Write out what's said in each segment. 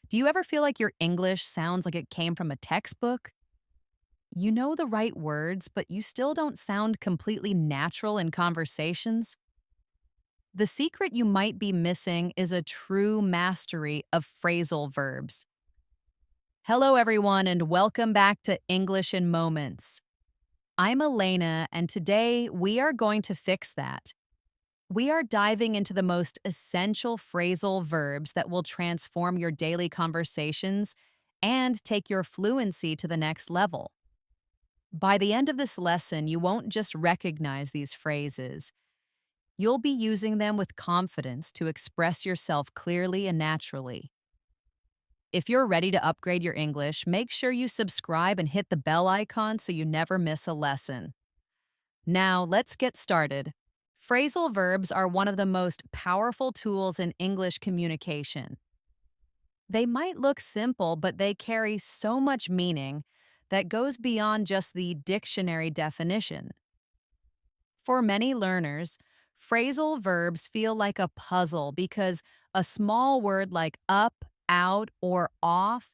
Do you ever feel like your English sounds like it came from a textbook? You know the right words, but you still don't sound completely natural in conversations? The secret you might be missing is a true mastery of phrasal verbs. Hello, everyone, and welcome back to English in Moments. I'm Elena, and today we are going to fix that. We are diving into the most essential phrasal verbs that will transform your daily conversations and take your fluency to the next level. By the end of this lesson, you won't just recognize these phrases. You'll be using them with confidence to express yourself clearly and naturally. If you're ready to upgrade your English, make sure you subscribe and hit the bell icon so you never miss a lesson. Now, let's get started. Phrasal verbs are one of the most powerful tools in English communication. They might look simple, but they carry so much meaning that goes beyond just the dictionary definition. For many learners, phrasal verbs feel like a puzzle because a small word like up, out, or off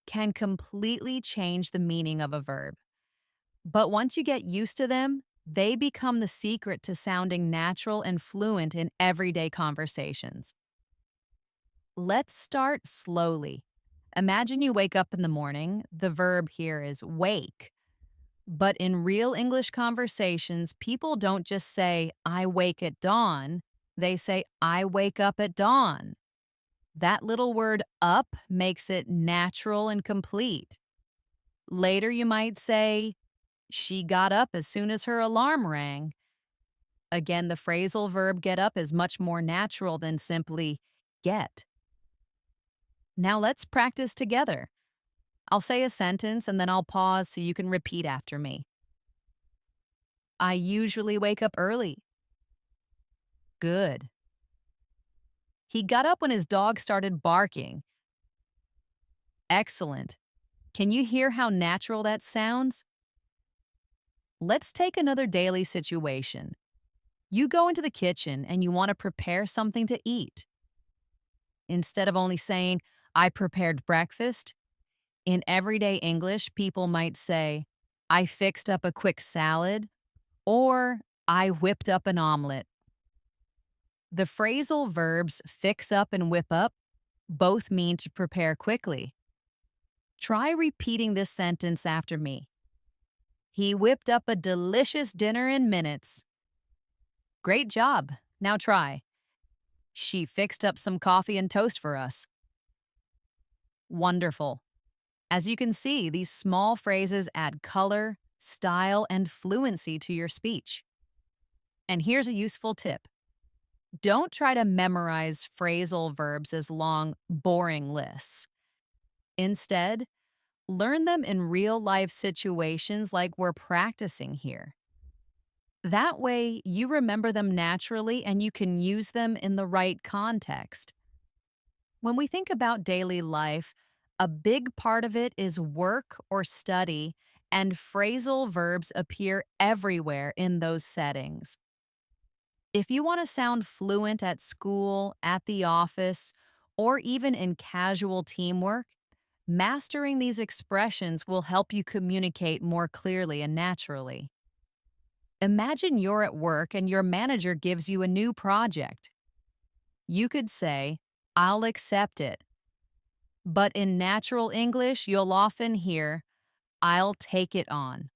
can completely change the meaning of a verb. But once you get used to them, they become the secret to sounding natural and fluent in everyday conversations. Let's start slowly. Imagine you wake up in the morning. The verb here is wake. But in real English conversations, people don't just say, I wake at dawn. They say, I wake up at dawn. That little word up makes it natural and complete. Later, you might say, she got up as soon as her alarm rang. Again, the phrasal verb get up is much more natural than simply get. Now let's practice together. I'll say a sentence and then I'll pause so you can repeat after me. I usually wake up early. Good. He got up when his dog started barking. Excellent. Can you hear how natural that sounds? Let's take another daily situation. You go into the kitchen and you want to prepare something to eat. Instead of only saying, I prepared breakfast, in everyday English, people might say, I fixed up a quick salad, or I whipped up an omelet. The phrasal verbs fix up and whip up both mean to prepare quickly. Try repeating this sentence after me. He whipped up a delicious dinner in minutes. Great job. Now try. She fixed up some coffee and toast for us. Wonderful. As you can see, these small phrases add color, style, and fluency to your speech. And here's a useful tip. Don't try to memorize phrasal verbs as long, boring lists. Instead, learn them in real-life situations like we're practicing here. That way, you remember them naturally and you can use them in the right context. When we think about daily life, a big part of it is work or study, and phrasal verbs appear everywhere in those settings. If you want to sound fluent at school, at the office, or even in casual teamwork, mastering these expressions will help you communicate more clearly and naturally. Imagine you're at work and your manager gives you a new project. You could say, I'll accept it. But in natural English, you'll often hear, I'll take it on.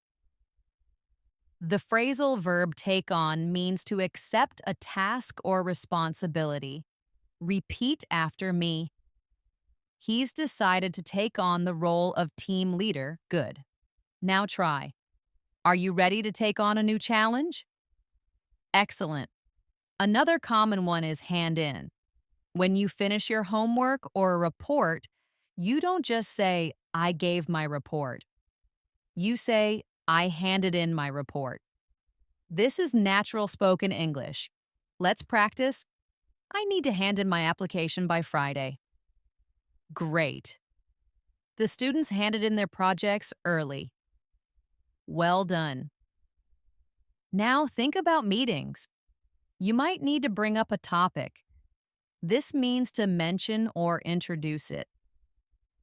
The phrasal verb take on means to accept a task or responsibility. Repeat after me. He's decided to take on the role of team leader. Good. Now try. Are you ready to take on a new challenge? Excellent. Another common one is hand in. When you finish your homework or a report, you don't just say, I gave my report. You say, I handed in my report. This is natural spoken English. Let's practice. I need to hand in my application by Friday. Great. The students handed in their projects early. Well done. Now think about meetings. You might need to bring up a topic. This means to mention or introduce it.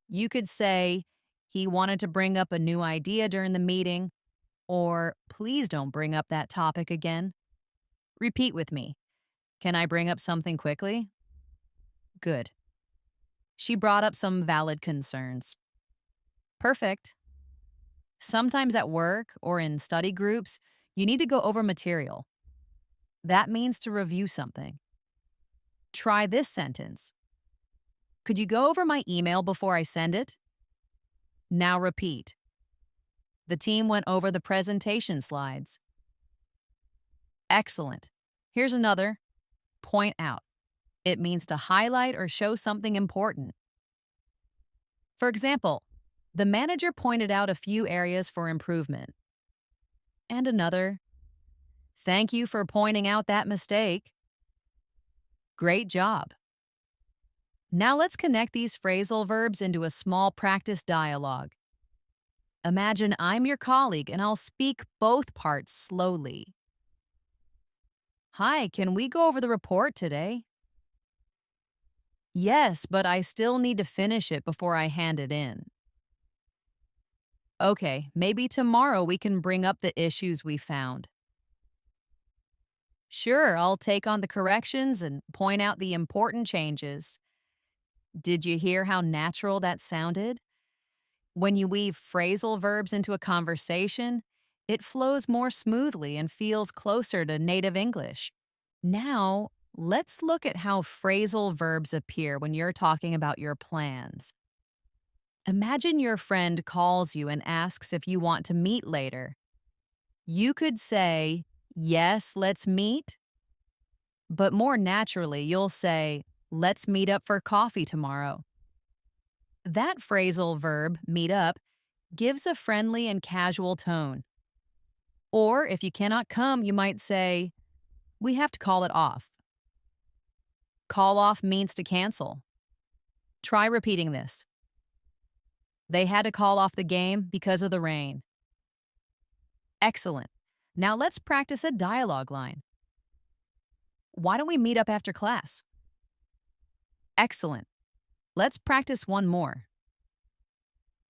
You could say, he wanted to bring up a new idea during the meeting, or please don't bring up that topic again. Repeat with me. Can I bring up something quickly? Good. She brought up some valid concerns. Perfect. Sometimes at work or in study groups, you need to go over material. That means to review something. Try this sentence. Could you go over my email before I send it? Now repeat. The team went over the presentation slides. Excellent. Here's another. Point out. It means to highlight or show something important. For example, the manager pointed out a few areas for improvement. And another. Thank you for pointing out that mistake. Great job. Now let's connect these phrasal verbs into a small practice dialogue. Imagine I'm your colleague and I'll speak both parts slowly. Hi, can we go over the report today? Yes, but I still need to finish it before I hand it in. Okay, maybe tomorrow we can bring up the issues we found. Sure, I'll take on the corrections and point out the important changes. Did you hear how natural that sounded? When you weave phrasal verbs into a conversation, it flows more smoothly and feels closer to native English. Now, let's look at how phrasal verbs appear when you're talking about your plans. Imagine your friend calls you and asks if you want to meet later. You could say, yes, let's meet. But more naturally, you'll say, let's meet up for coffee tomorrow. That phrasal verb, meet up, gives a friendly and casual tone. Or if you cannot come, you might say, we have to call it off. Call off means to cancel. Try repeating this. They had to call off the game because of the rain. Excellent. Now let's practice a dialogue line. Why don't we meet up after class? Excellent. Let's practice one more.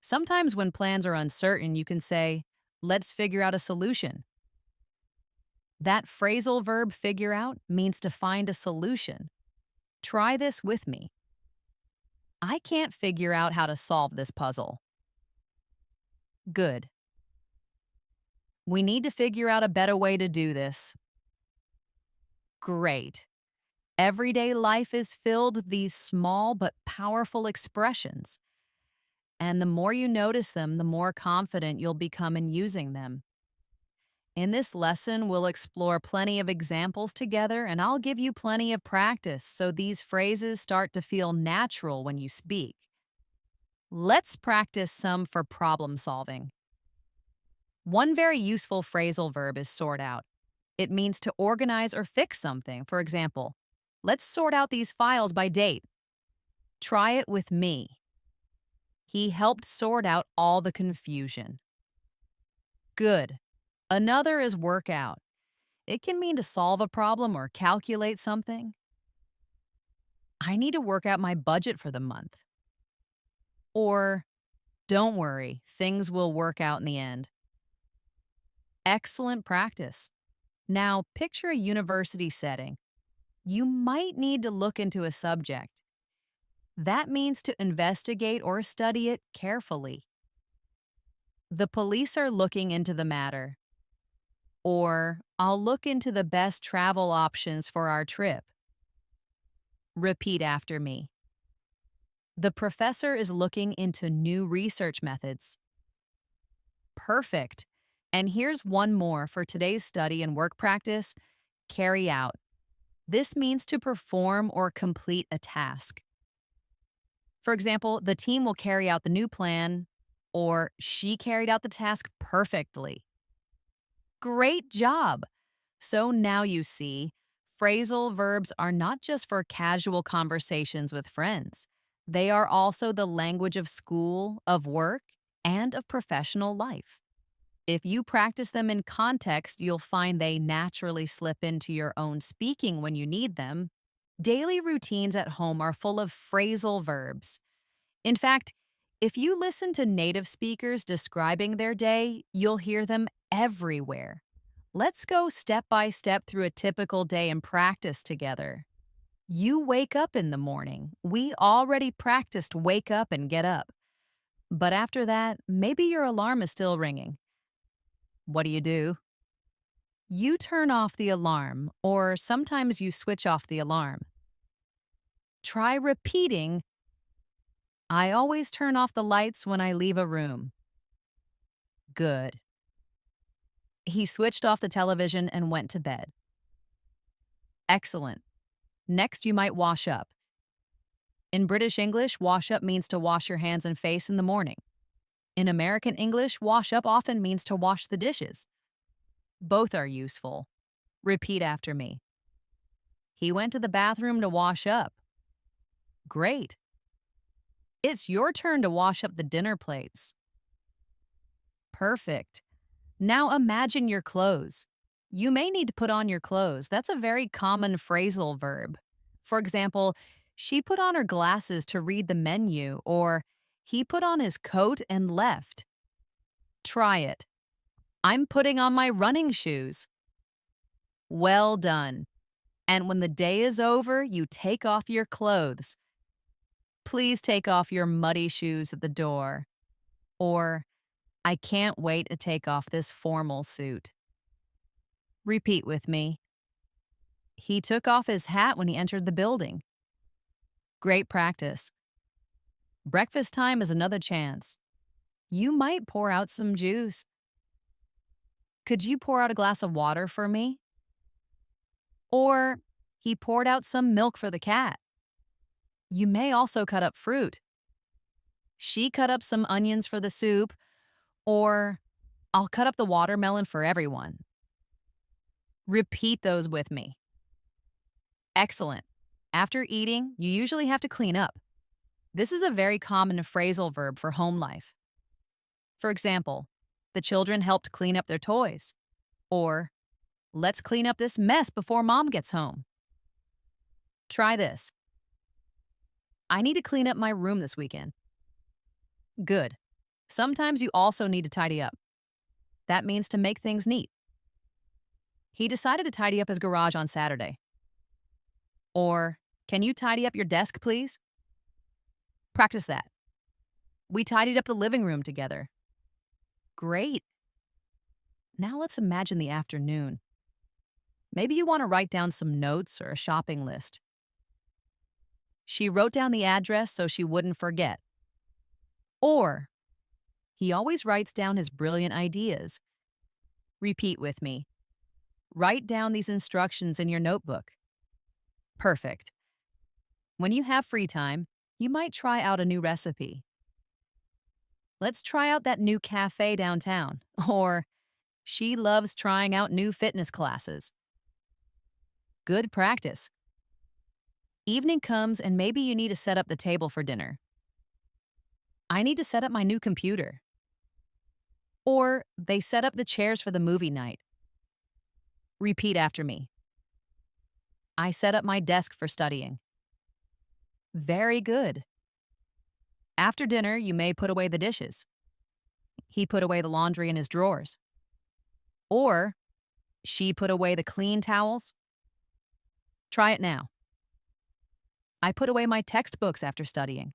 Sometimes when plans are uncertain, you can say, let's figure out a solution. That phrasal verb figure out means to find a solution. Try this with me. I can't figure out how to solve this puzzle. Good. We need to figure out a better way to do this. Great. Everyday life is filled with these small but powerful expressions. And the more you notice them, the more confident you'll become in using them. In this lesson, we'll explore plenty of examples together, and I'll give you plenty of practice so these phrases start to feel natural when you speak. Let's practice some for problem solving. One very useful phrasal verb is sort out. It means to organize or fix something. For example, let's sort out these files by date. Try it with me. He helped sort out all the confusion. Good. Another is work out. It can mean to solve a problem or calculate something. I need to work out my budget for the month. Or, don't worry, things will work out in the end. Excellent practice. Now, picture a university setting. You might need to look into a subject. That means to investigate or study it carefully. The police are looking into the matter. Or, I'll look into the best travel options for our trip. Repeat after me. The professor is looking into new research methods. Perfect. And here's one more for today's study and work practice. Carry out. This means to perform or complete a task. For example, the team will carry out the new plan, or she carried out the task perfectly. Great job! So now you see, phrasal verbs are not just for casual conversations with friends. They are also the language of school, of work, and of professional life. If you practice them in context, you'll find they naturally slip into your own speaking when you need them. Daily routines at home are full of phrasal verbs. In fact, If you listen to native speakers describing their day, you'll hear them everywhere. Let's go step by step through a typical day and practice together. You wake up in the morning. We already practiced wake up and get up. But after that, maybe your alarm is still ringing. What do? You turn off the alarm, or sometimes you switch off the alarm. Try repeating, I always turn off the lights when I leave a room. Good. He switched off the television and went to bed. Excellent. Next, you might wash up. In British English, wash up means to wash your hands and face in the morning. In American English, wash up often means to wash the dishes. Both are useful. Repeat after me. He went to the bathroom to wash up. Great. It's your turn to wash up the dinner plates. Perfect. Now imagine your clothes. You may need to put on your clothes. That's a very common phrasal verb. For example, she put on her glasses to read the menu, or he put on his coat and left. Try it. I'm putting on my running shoes. Well done. And when the day is over, you take off your clothes. Please take off your muddy shoes at the door. Or, I can't wait to take off this formal suit. Repeat with me. He took off his hat when he entered the building. Great practice. Breakfast time is another chance. You might pour out some juice. Could you pour out a glass of water for me? Or, he poured out some milk for the cat. You may also cut up fruit. She cut up some onions for the soup. Or, I'll cut up the watermelon for everyone. Repeat those with me. Excellent. After eating, you usually have to clean up. This is a very common phrasal verb for home life. For example, the children helped clean up their toys. Or, let's clean up this mess before mom gets home. Try this. I need to clean up my room this weekend. Good. Sometimes you also need to tidy up. That means to make things neat. He decided to tidy up his garage on Saturday. Or, can you tidy up your desk, please? Practice that. We tidied up the living room together. Great. Now let's imagine the afternoon. Maybe you want to write down some notes or a shopping list. She wrote down the address so she wouldn't forget. Or, he always writes down his brilliant ideas. Repeat with me. Write down these instructions in your notebook. Perfect. When you have free time, you might try out a new recipe. Let's try out that new cafe downtown. Or, she loves trying out new fitness classes. Good practice. Evening comes and maybe you need to set up the table for dinner. I need to set up my new computer. Or, they set up the chairs for the movie night. Repeat after me. I set up my desk for studying. Very good. After dinner, you may put away the dishes. He put away the laundry in his drawers. Or, she put away the clean towels. Try it now. I put away my textbooks after studying.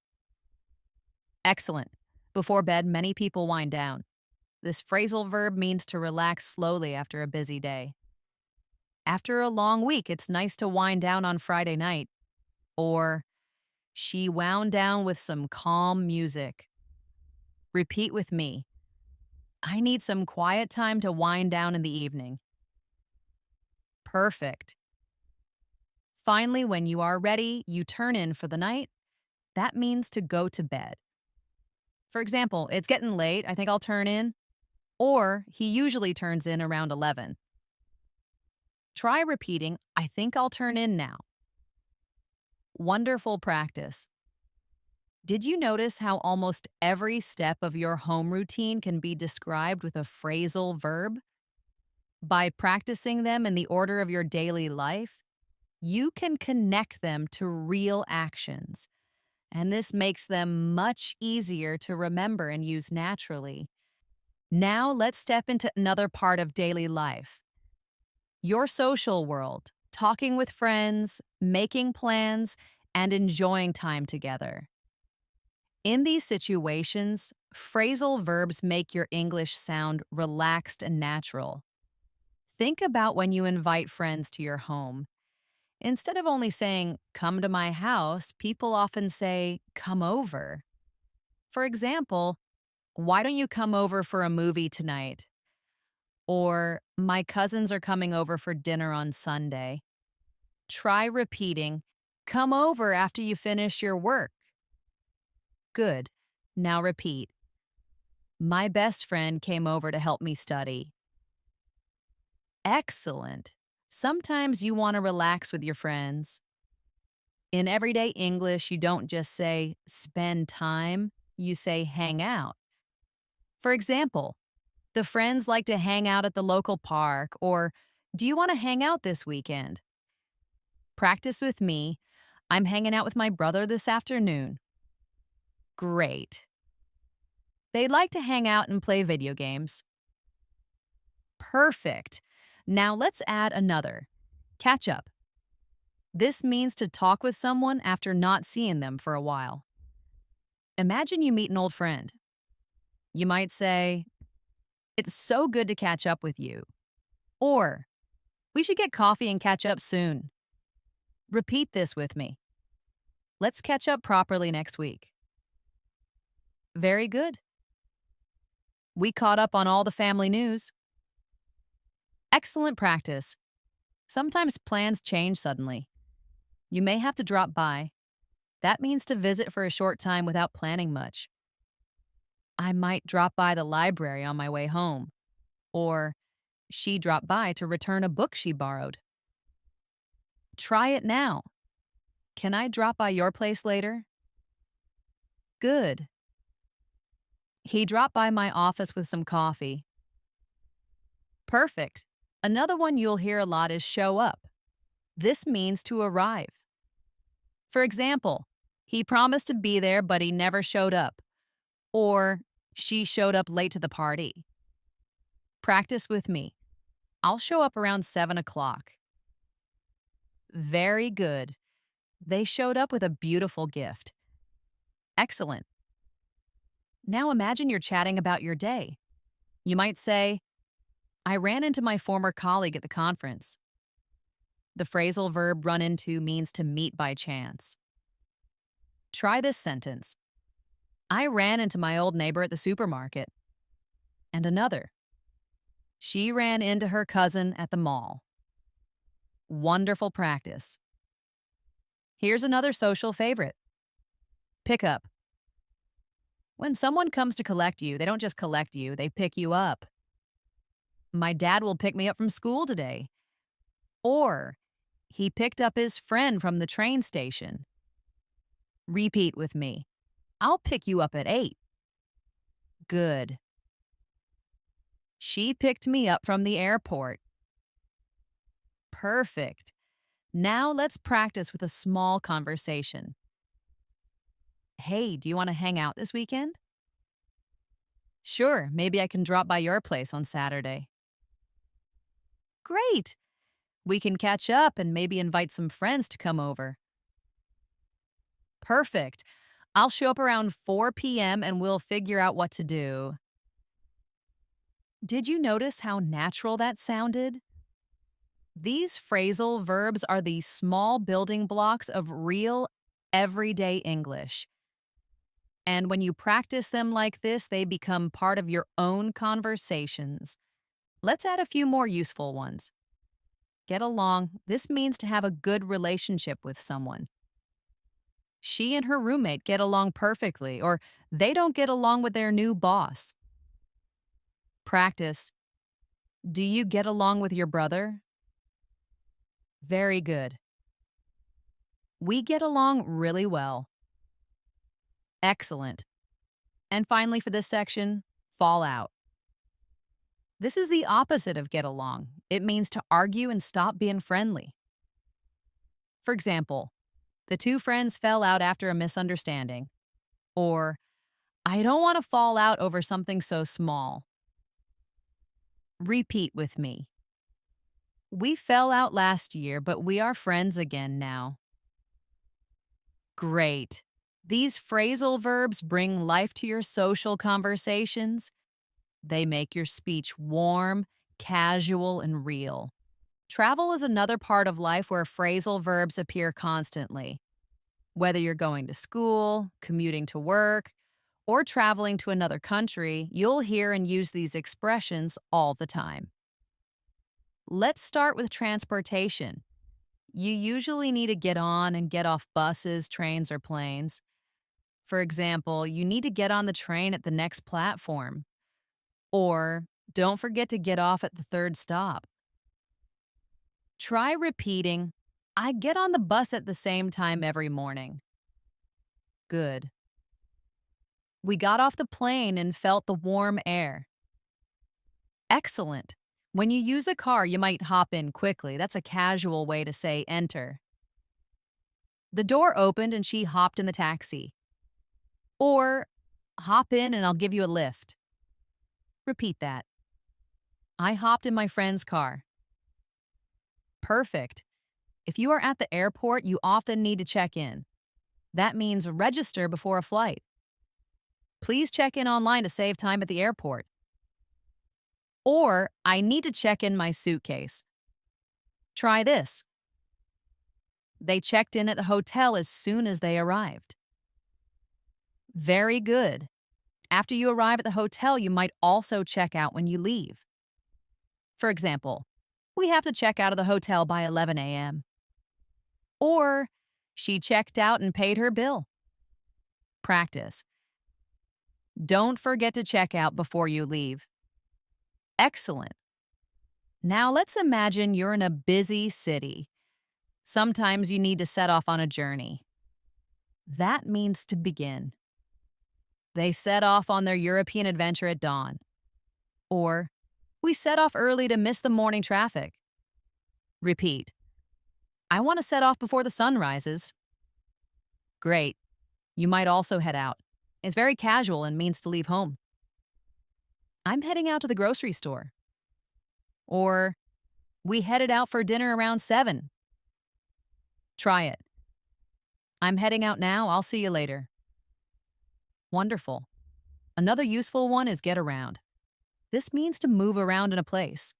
Excellent. Before bed, many people wind down. This phrasal verb means to relax slowly after a busy day. After a long week, it's nice to wind down on Friday night. Or, she wound down with some calm music. Repeat with me. I need some quiet time to wind down in the evening. Perfect. Finally, when you are ready, you turn in for the night. That means to go to bed. For example, it's getting late, I think I'll turn in. Or, he usually turns in around 11. Try repeating, I think I'll turn in now. Wonderful practice. Did you notice how almost every step of your home routine can be described with a phrasal verb? By practicing them in the order of your daily life, you can connect them to real actions. and this makes them much easier to remember and use naturally. Now let's step into another part of daily life, your social world, talking with friends, making plans, and enjoying time together. In these situations, phrasal verbs make your English sound relaxed and natural. Think about when you invite friends to your home. Instead of only saying, come to my house, people often say, come over. For example, why don't you come over for a movie tonight? Or, my cousins are coming over for dinner on Sunday. Try repeating, come over after you finish your work. Good. Now repeat, my best friend came over to help me study. Excellent. Sometimes you want to relax with your friends. In everyday English, you don't just say spend time, you say hang out. For example, the friends like to hang out at the local park, or do you want to hang out this weekend? Practice with me. I'm hanging out with my brother this afternoon. Great. They'd like to hang out and play video games. Perfect. Now let's add another. Catch up. This means to talk with someone after not seeing them for a while. Imagine you meet an old friend. You might say, it's so good to catch up with you. Or, we should get coffee and catch up soon. Repeat this with me. Let's catch up properly next week. Very good. We caught up on all the family news. Excellent practice. Sometimes plans change suddenly. You may have to drop by. That means to visit for a short time without planning much. I might drop by the library on my way home. Or, she dropped by to return a book she borrowed. Try it now. Can I drop by your place later? Good. He dropped by my office with some coffee. Perfect. Another one you'll hear a lot is show up. This means to arrive. For example, he promised to be there, but he never showed up. Or, she showed up late to the party. Practice with me. I'll show up around 7 o'clock. Very good. They showed up with a beautiful gift. Excellent. Now imagine you're chatting about your day. You might say, I ran into my former colleague at the conference. The phrasal verb run into means to meet by chance. Try this sentence. I ran into my old neighbor at the supermarket. And another. She ran into her cousin at the mall. Wonderful practice. Here's another social favorite. Pick up. When someone comes to collect you, they don't just collect you, they pick you up. My dad will pick me up from school today. Or, he picked up his friend from the train station. Repeat with me. I'll pick you up at 8. Good. She picked me up from the airport. Perfect. Now let's practice with a small conversation. Hey, do you want to hang out this weekend? Sure, maybe I can drop by your place on Saturday. Great. We can catch up and maybe invite some friends to come over. Perfect. I'll show up around 4 p.m. and we'll figure out what to do. Did you notice how natural that sounded? These phrasal verbs are the small building blocks of real, everyday English. And when you practice them like this, they become part of your own conversations. Let's add a few more useful ones. Get along. This means to have a good relationship with someone. She and her roommate get along perfectly, or they don't get along with their new boss. Practice. Do you get along with your brother? Very good. We get along really well. Excellent. And finally, for this section, fall out. This is the opposite of get along. It means to argue and stop being friendly. For example, The two friends fell out after a misunderstanding. Or, I don't want to fall out over something so small. Repeat with me. We fell out last year, but we are friends again now. Great. These phrasal verbs bring life to your social conversations. They make your speech warm, casual, and real. Travel is another part of life where phrasal verbs appear constantly. Whether you're going to school, commuting to work, or traveling to another country, you'll hear and use these expressions all the time. Let's start with transportation. You usually need to get on and get off buses, trains, or planes. For example, you need to get on the train at the next platform. Or, don't forget to get off at the third stop. Try repeating, I get on the bus at the same time every morning. Good. We got off the plane and felt the warm air. Excellent. When you use a car, you might hop in quickly. That's a casual way to say enter. The door opened and she hopped in the taxi. Or, hop in and I'll give you a lift. Repeat that. I hopped in my friend's car. Perfect. If you are at the airport, you often need to check in. That means register before a flight. Please check in online to save time at the airport. Or, I need to check in my suitcase. Try this. They checked in at the hotel as soon as they arrived. Very good. After you arrive at the hotel, you might also check out when you leave. For example, we have to check out of the hotel by 11 a.m. Or, she checked out and paid her bill. Practice. Don't forget to check out before you leave. Excellent. Now let's imagine you're in a busy city. Sometimes you need to set off on a journey. That means to begin. They set off on their European adventure at dawn. Or, we set off early to miss the morning traffic. Repeat. I want to set off before the sun rises. Great. You might also head out. It's very casual and means to leave home. I'm heading out to the grocery store. Or, we headed out for dinner around 7. Try it. I'm heading out now. I'll see you later. Wonderful. Another useful one is get around. This means to move around in a place.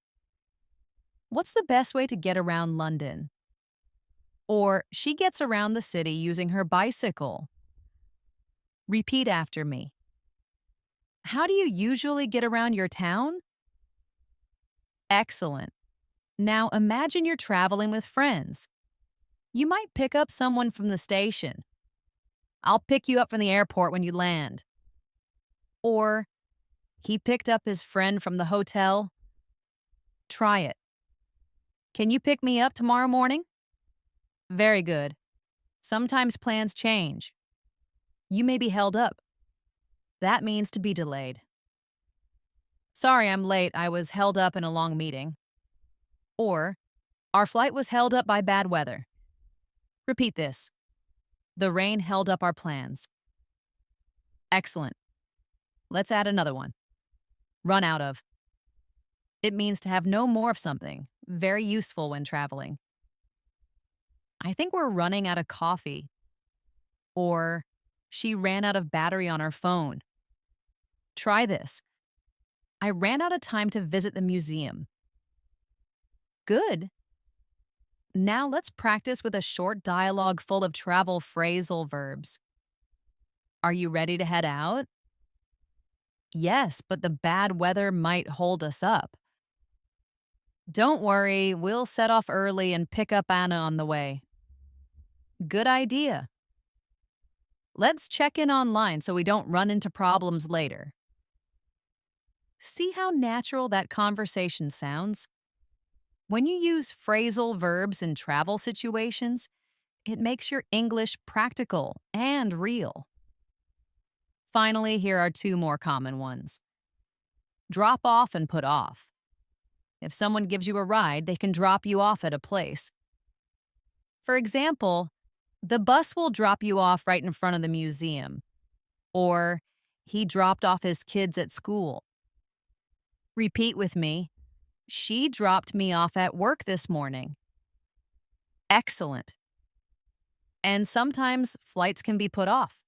What's the best way to get around London? Or, she gets around the city using her bicycle. Repeat after me. How do you usually get around your town? Excellent. Now imagine you're traveling with friends. You might pick up someone from the station. I'll pick you up from the airport when you land. Or, he picked up his friend from the hotel. Try it. Can you pick me up tomorrow morning? Very good. Sometimes plans change. You may be held up. That means to be delayed. Sorry, I'm late. I was held up in a long meeting. Or, our flight was held up by bad weather. Repeat this. The rain held up our plans. Excellent. Let's add another one. Run out of. It means to have no more of something. Very useful when traveling. I think we're running out of coffee. Or, she ran out of battery on her phone. Try this. I ran out of time to visit the museum. Good. Now let's practice with a short dialogue full of travel phrasal verbs. Are you ready to head out? Yes, but the bad weather might hold us up. Don't worry, we'll set off early and pick up Anna on the way. Good idea. Let's check in online so we don't run into problems later. See how natural that conversation sounds? When you use phrasal verbs in travel situations, it makes your English practical and real. Finally, here are 2 more common ones. Drop off and put off. If someone gives you a ride, they can drop you off at a place. For example, The bus will drop you off right in front of the museum. Or, he dropped off his kids at school. Repeat with me. She dropped me off at work this morning. Excellent. And sometimes flights can be put off.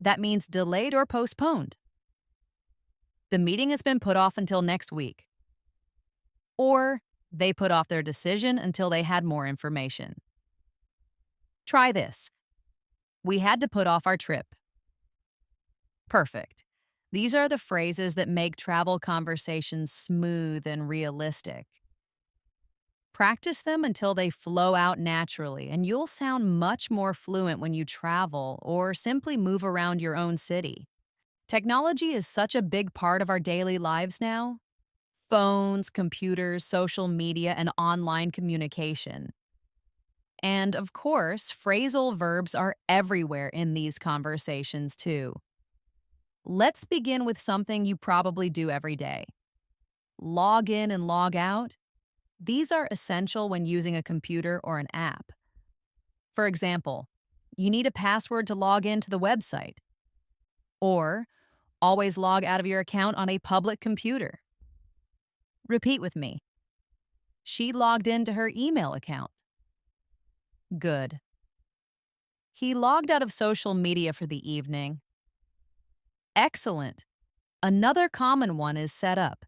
That means delayed or postponed. The meeting has been put off until next week. Or, they put off their decision until they had more information. Try this. We had to put off our trip. Perfect. These are the phrases that make travel conversations smooth and realistic. Practice them until they flow out naturally, and you'll sound much more fluent when you travel or simply move around your own city. Technology is such a big part of our daily lives now. Phones, computers, social media, and online communication. And of course, phrasal verbs are everywhere in these conversations too. Let's begin with something you probably do every day. Log in and log out. These are essential when using a computer or an app. For example, you need a password to log into the website. Or, always log out of your account on a public computer. Repeat with me. She logged into her email account. Good. He logged out of social media for the evening. Excellent. Another common one is set up.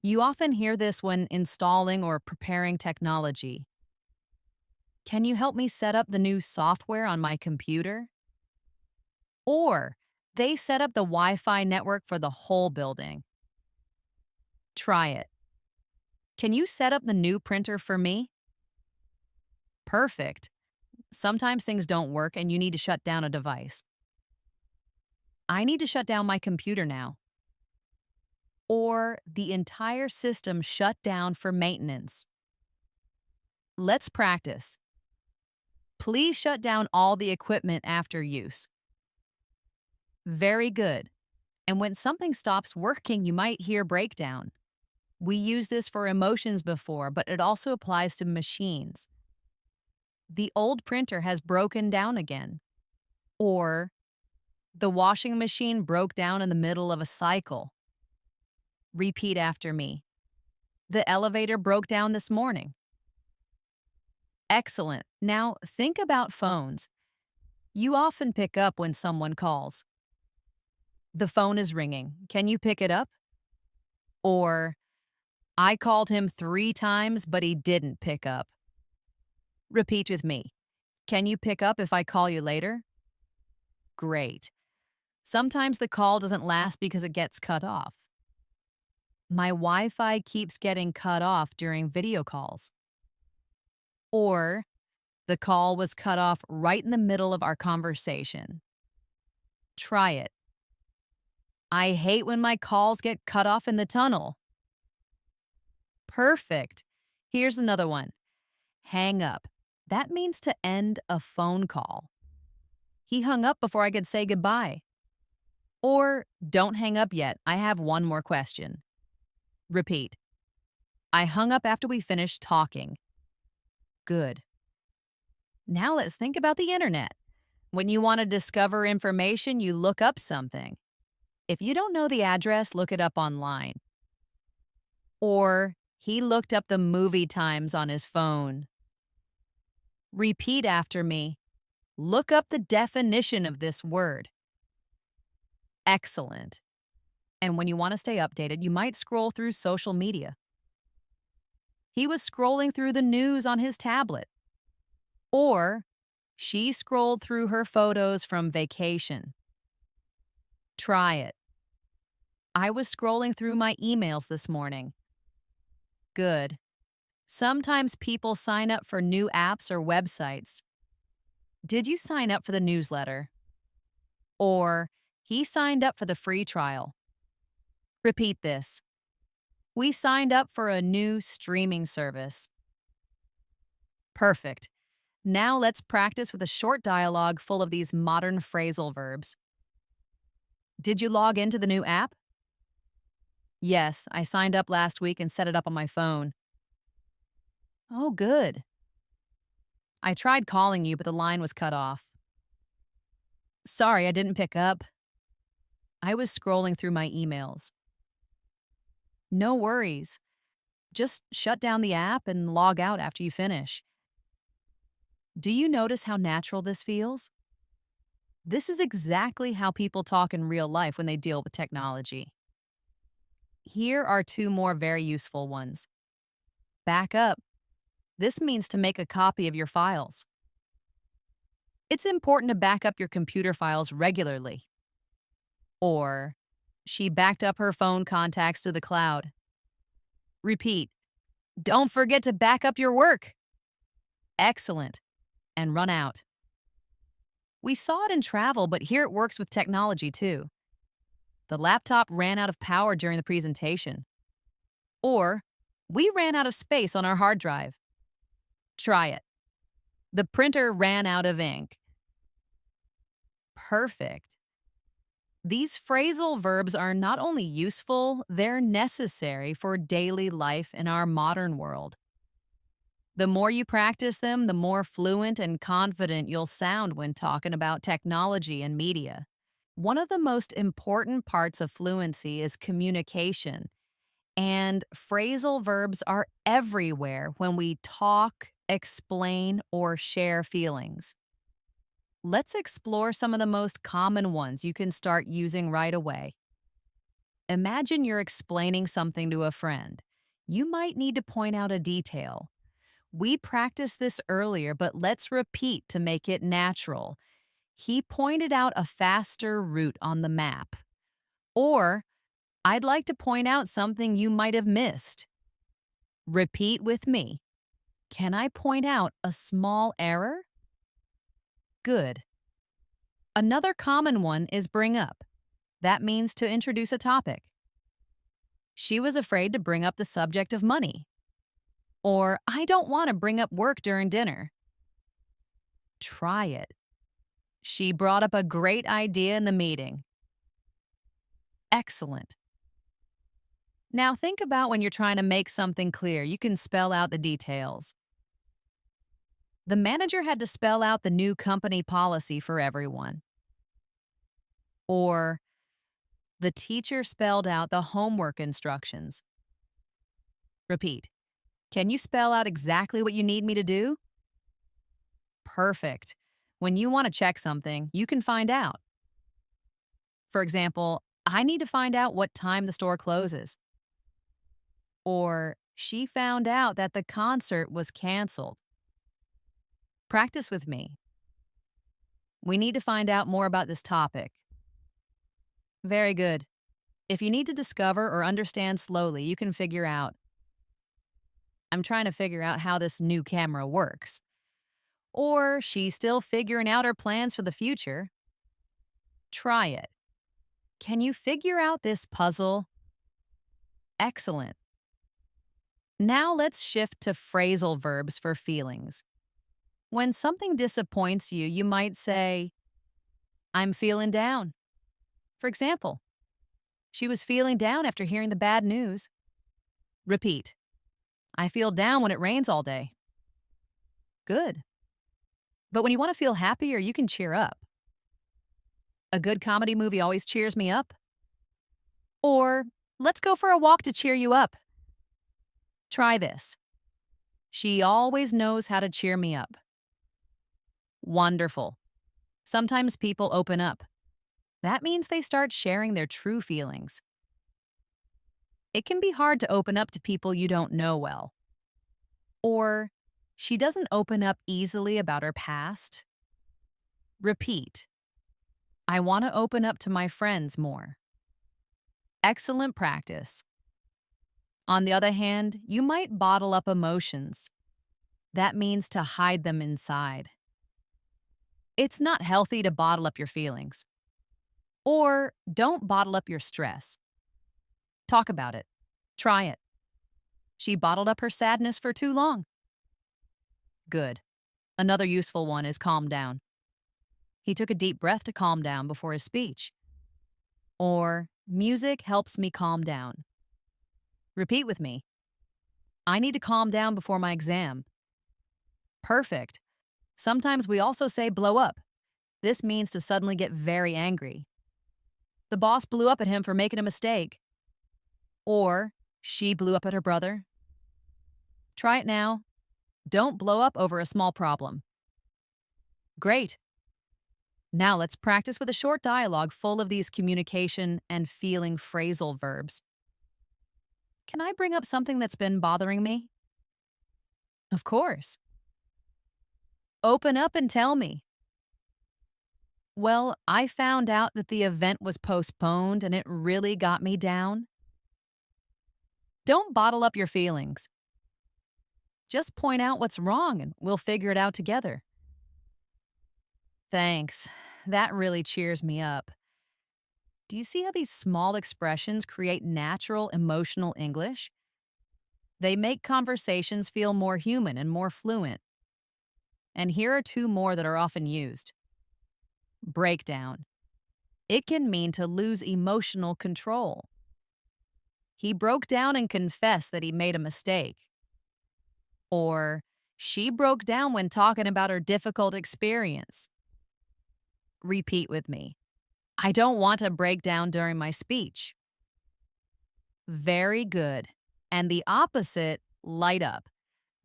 You often hear this when installing or preparing technology. Can you help me set up the new software on my computer? Or, they set up the Wi-Fi network for the whole building. Try it. Can you set up the new printer for me? Perfect. Sometimes things don't work and you need to shut down a device. I need to shut down my computer now. Or, the entire system shut down for maintenance. Let's practice. Please shut down all the equipment after use. Very good. And when something stops working, you might hear breakdown. We used this for emotions before, but it also applies to machines. The old printer has broken down again. Or, the washing machine broke down in the middle of a cycle. Repeat after me. The elevator broke down this morning. Excellent. Now, think about phones. You often pick up when someone calls. The phone is ringing. Can you pick it up? Or, I called him 3 times, but he didn't pick up. Repeat with me. Can you pick up if I call you later? Great. Sometimes the call doesn't last because it gets cut off. My Wi-Fi keeps getting cut off during video calls. Or, the call was cut off right in the middle of our conversation. Try it. I hate when my calls get cut off in the tunnel. Perfect. Here's another one. Hang up. That means to end a phone call. He hung up before I could say goodbye. Or, don't hang up yet. I have one more question. Repeat. I hung up after we finished talking. Good. Now let's think about the internet. When you want to discover information, you look up something. If you don't know the address, look it up online. Or, he looked up the movie times on his phone. Repeat after me. Look up the definition of this word. Excellent. And when you want to stay updated, you might scroll through social media. He was scrolling through the news on his tablet. Or, she scrolled through her photos from vacation. Try it. I was scrolling through my emails this morning. Good. Sometimes people sign up for new apps or websites. Did you sign up for the newsletter? Or, he signed up for the free trial. Repeat this. We signed up for a new streaming service. Perfect. Now let's practice with a short dialogue full of these modern phrasal verbs. Did you log into the new app? Yes, I signed up last week and set it up on my phone. Oh, good. I tried calling you, but the line was cut off. Sorry, I didn't pick up. I was scrolling through my emails. No worries. Just shut down the app and log out after you finish. Do you notice how natural this feels? This is exactly how people talk in real life when they deal with technology. Here are two more very useful ones. Back up. This means to make a copy of your files. It's important to back up your computer files regularly. Or, she backed up her phone contacts to the cloud. Repeat. Don't forget to back up your work. Excellent. And run out. We saw it in travel, but here it works with technology too. The laptop ran out of power during the presentation. Or, we ran out of space on our hard drive. Try it. The printer ran out of ink. Perfect. These phrasal verbs are not only useful, they're necessary for daily life in our modern world. The more you practice them, the more fluent and confident you'll sound when talking about technology and media. One of the most important parts of fluency is communication, and phrasal verbs are everywhere when we talk, explain, or share feelings. Let's explore some of the most common ones you can start using right away. Imagine you're explaining something to a friend. You might need to point out a detail. We practiced this earlier, but let's repeat to make it natural. He pointed out a faster route on the map. Or, I'd like to point out something you might have missed. Repeat with me. Can I point out a small error? Good. Another common one is bring up. That means to introduce a topic. She was afraid to bring up the subject of money. Or, I don't want to bring up work during dinner. Try it. She brought up a great idea in the meeting. Excellent. Now think about when you're trying to make something clear. You can spell out the details. The manager had to spell out the new company policy for everyone. Or, the teacher spelled out the homework instructions. Repeat. Can you spell out exactly what you need me to do? Perfect. When you want to check something, you can find out. For example, I need to find out what time the store closes. Or, she found out that the concert was canceled. Practice with me. We need to find out more about this topic. Very good. If you need to discover or understand slowly, you can figure out. I'm trying to figure out how this new camera works. Or, she's still figuring out her plans for the future. Try it. Can you figure out this puzzle? Excellent. Now let's shift to phrasal verbs for feelings. When something disappoints you, you might say, I'm feeling down. For example, she was feeling down after hearing the bad news. Repeat. I feel down when it rains all day. Good. But when you want to feel happier, you can cheer up. A good comedy movie always cheers me up. Or, let's go for a walk to cheer you up. Try this. She always knows how to cheer me up. Wonderful. Sometimes people open up. That means they start sharing their true feelings. It can be hard to open up to people you don't know well. Or, she doesn't open up easily about her past. Repeat. I want to open up to my friends more. Excellent practice. On the other hand, you might bottle up emotions. That means to hide them inside. It's not healthy to bottle up your feelings. Or, don't bottle up your stress. Talk about it. Try it. She bottled up her sadness for too long. Good. Another useful one is calm down. He took a deep breath to calm down before his speech. Or, music helps me calm down. Repeat with me. I need to calm down before my exam. Perfect. Sometimes we also say blow up. This means to suddenly get very angry. The boss blew up at him for making a mistake. Or she blew up at her brother. Try it now. Don't blow up over a small problem. Great. Now let's practice with a short dialogue full of these communication and feeling phrasal verbs. Can I bring up something that's been bothering me? Of course. Open up and tell me. Well, I found out that the event was postponed and it really got me down. Don't bottle up your feelings. Just point out what's wrong and we'll figure it out together. Thanks. That really cheers me up. Do you see how these small expressions create natural emotional English? They make conversations feel more human and more fluent. And here are two more that are often used. Breakdown. It can mean to lose emotional control. He broke down and confessed that he made a mistake. Or, she broke down when talking about her difficult experience. Repeat with me. I don't want to break down during my speech. Very good. And the opposite, light up.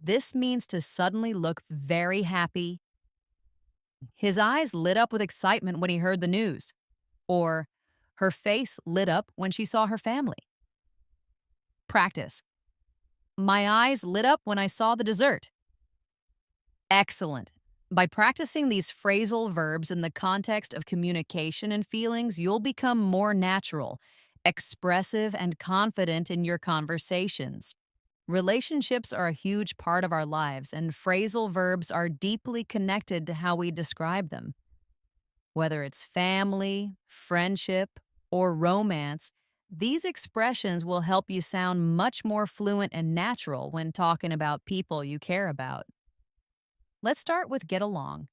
This means to suddenly look very happy. His eyes lit up with excitement when he heard the news. Or, her face lit up when she saw her family. Practice. My eyes lit up when I saw the dessert. Excellent. By practicing these phrasal verbs in the context of communication and feelings, you'll become more natural, expressive, and confident in your conversations. Relationships are a huge part of our lives, and phrasal verbs are deeply connected to how we describe them. Whether it's family, friendship, or romance, these expressions will help you sound much more fluent and natural when talking about people you care about. Let's start with get along.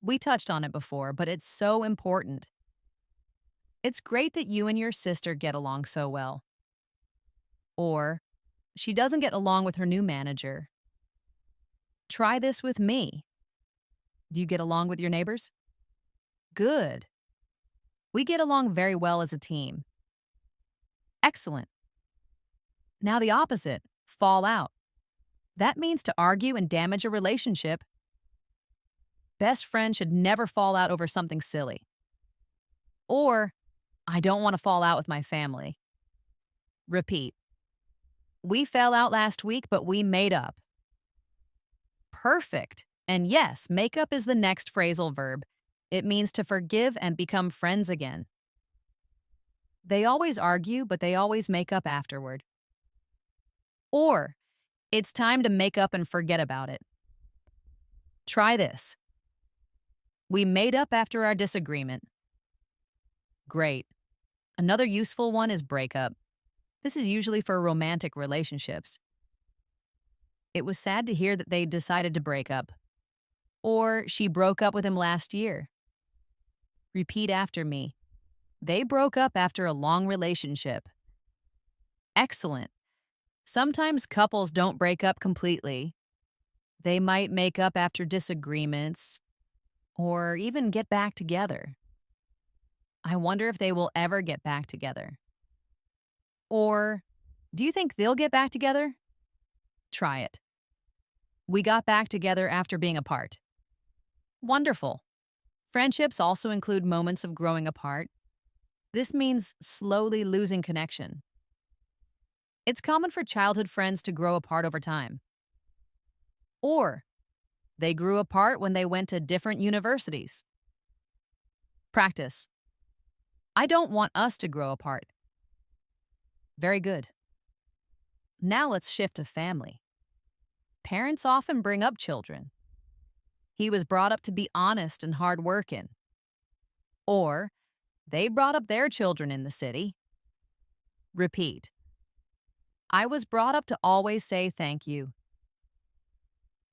We touched on it before, but it's so important. It's great that you and your sister get along so well. Or, she doesn't get along with her new manager. Try this with me. Do you get along with your neighbors? Good. We get along very well as a team. Excellent. Now the opposite, fall out. That means to argue and damage a relationship. Best friends should never fall out over something silly. Or, I don't want to fall out with my family. Repeat. We fell out last week, but we made up. Perfect. And yes, make up is the next phrasal verb. It means to forgive and become friends again. They always argue, but they always make up afterward. Or, it's time to make up and forget about it. Try this. We made up after our disagreement. Great. Another useful one is breakup. This is usually for romantic relationships. It was sad to hear that they decided to break up. Or she broke up with him last year. Repeat after me. They broke up after a long relationship. Excellent. Sometimes couples don't break up completely. They might make up after disagreements or even get back together. I wonder if they will ever get back together. Or, do you think they'll get back together? Try it. We got back together after being apart. Wonderful. Friendships also include moments of growing apart. This means slowly losing connection. It's common for childhood friends to grow apart over time. Or, they grew apart when they went to different universities. Practice. I don't want us to grow apart. Very good. Now let's shift to family. Parents often bring up children. He was brought up to be honest and hardworking. Or, they brought up their children in the city. Repeat. I was brought up to always say thank you.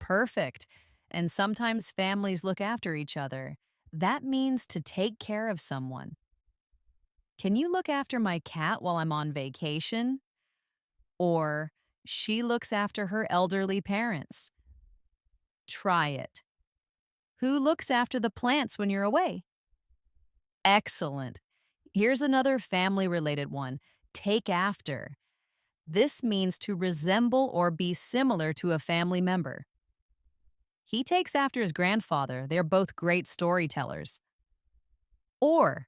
Perfect. And sometimes families look after each other. That means to take care of someone. Can you look after my cat while I'm on vacation? Or, she looks after her elderly parents. Try it. Who looks after the plants when you're away? Excellent. Here's another family related one: take after. This means to resemble or be similar to a family member. He takes after his grandfather. They're both great storytellers. Or,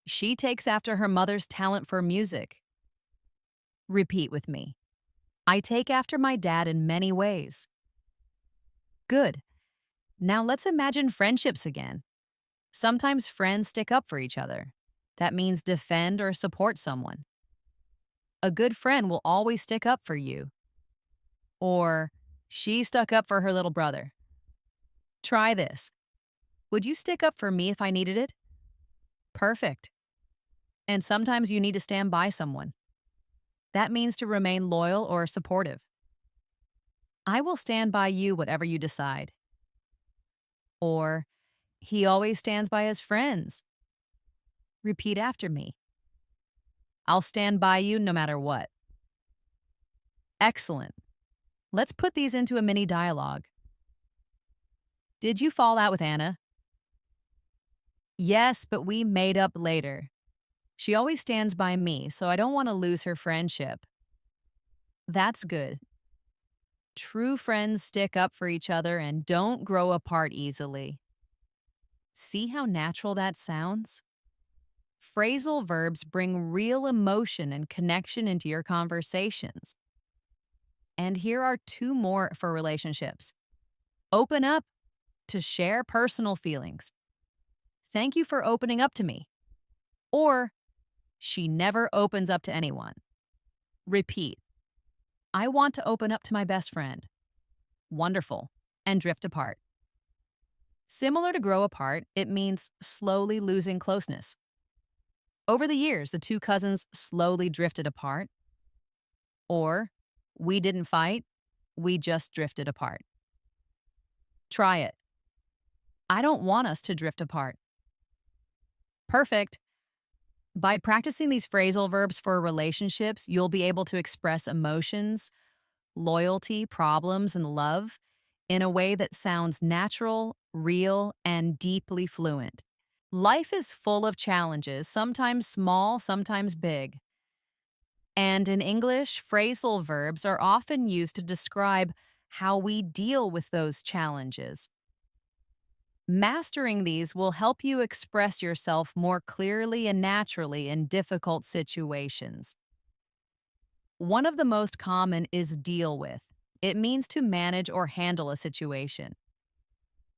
she takes after her mother's talent for music. Repeat with me. I take after my dad in many ways. Good. Now let's imagine friendships again. Sometimes friends stick up for each other. That means defend or support someone. A good friend will always stick up for you. Or, she stuck up for her little brother. Try this. Would you stick up for me if I needed it? Perfect. And sometimes you need to stand by someone. That means to remain loyal or supportive. I will stand by you whatever you decide. Or, he always stands by his friends. Repeat after me. I'll stand by you no matter what. Excellent. Let's put these into a mini dialogue. Did you fall out with Anna? Yes, but we made up later. She always stands by me, so I don't want to lose her friendship. That's good. True friends stick up for each other and don't grow apart easily. See how natural that sounds? Phrasal verbs bring real emotion and connection into your conversations. And here are two more for relationships. Open up to share personal feelings. Thank you for opening up to me. Or, she never opens up to anyone. Repeat. I want to open up to my best friend. Wonderful. And drift apart. Similar to grow apart, it means slowly losing closeness. Over the years, the two cousins slowly drifted apart. Or, we didn't fight, we just drifted apart. Try it. I don't want us to drift apart. Perfect. By practicing these phrasal verbs for relationships, you'll be able to express emotions, loyalty, problems, and love in a way that sounds natural, real, and deeply fluent. Life is full of challenges, sometimes small, sometimes big. And in English, phrasal verbs are often used to describe how we deal with those challenges. Mastering these will help you express yourself more clearly and naturally in difficult situations. One of the most common is deal with. It means to manage or handle a situation.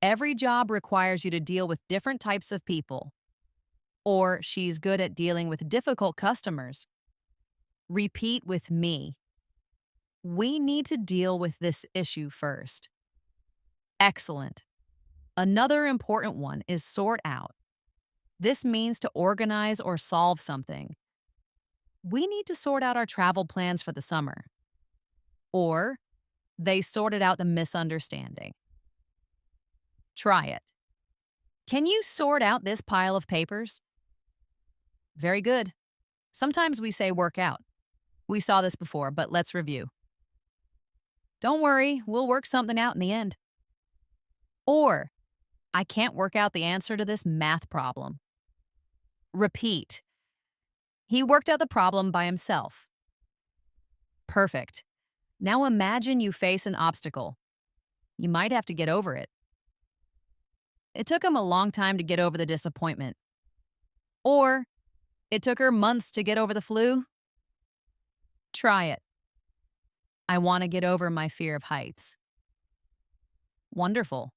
Every job requires you to deal with different types of people. Or, she's good at dealing with difficult customers. Repeat with me. We need to deal with this issue first. Excellent. Another important one is sort out. This means to organize or solve something. We need to sort out our travel plans for the summer. Or, they sorted out the misunderstanding. Try it. Can you sort out this pile of papers? Very good. Sometimes we say work out. We saw this before, but let's review. Don't worry, we'll work something out in the end. Or, I can't work out the answer to this math problem. Repeat. He worked out the problem by himself. Perfect. Now imagine you face an obstacle. You might have to get over it. It took him a long time to get over the disappointment. Or, it took her months to get over the flu. Try it. I want to get over my fear of heights. Wonderful.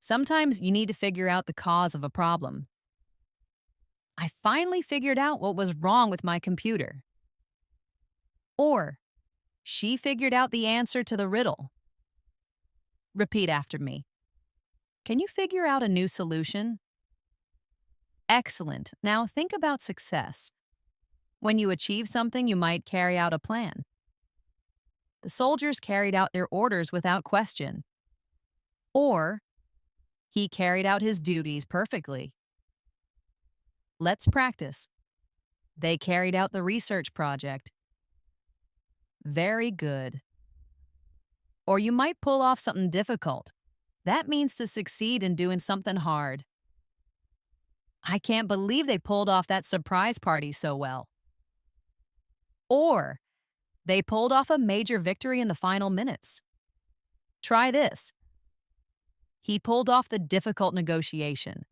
Sometimes you need to figure out the cause of a problem. I finally figured out what was wrong with my computer. Or, she figured out the answer to the riddle. Repeat after me. Can you figure out a new solution? Excellent. Now think about success. When you achieve something, you might carry out a plan. The soldiers carried out their orders without question. Or, he carried out his duties perfectly. Let's practice. They carried out the research project. Very good. Or you might pull off something difficult. That means to succeed in doing something hard. I can't believe they pulled off that surprise party so well. Or they pulled off a major victory in the final minutes. Try this. He pulled off the difficult negotiation.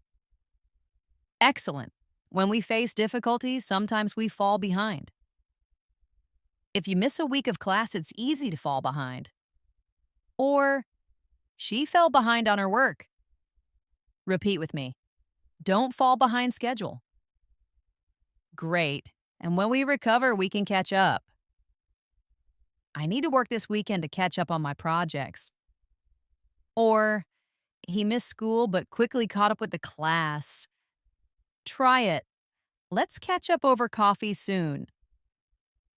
Excellent. When we face difficulties, sometimes we fall behind. If you miss a week of class, it's easy to fall behind. Or, she fell behind on her work. Repeat with me. Don't fall behind schedule. Great. And when we recover, we can catch up. I need to work this weekend to catch up on my projects. Or, he missed school but quickly caught up with the class. Try it. Let's catch up over coffee soon.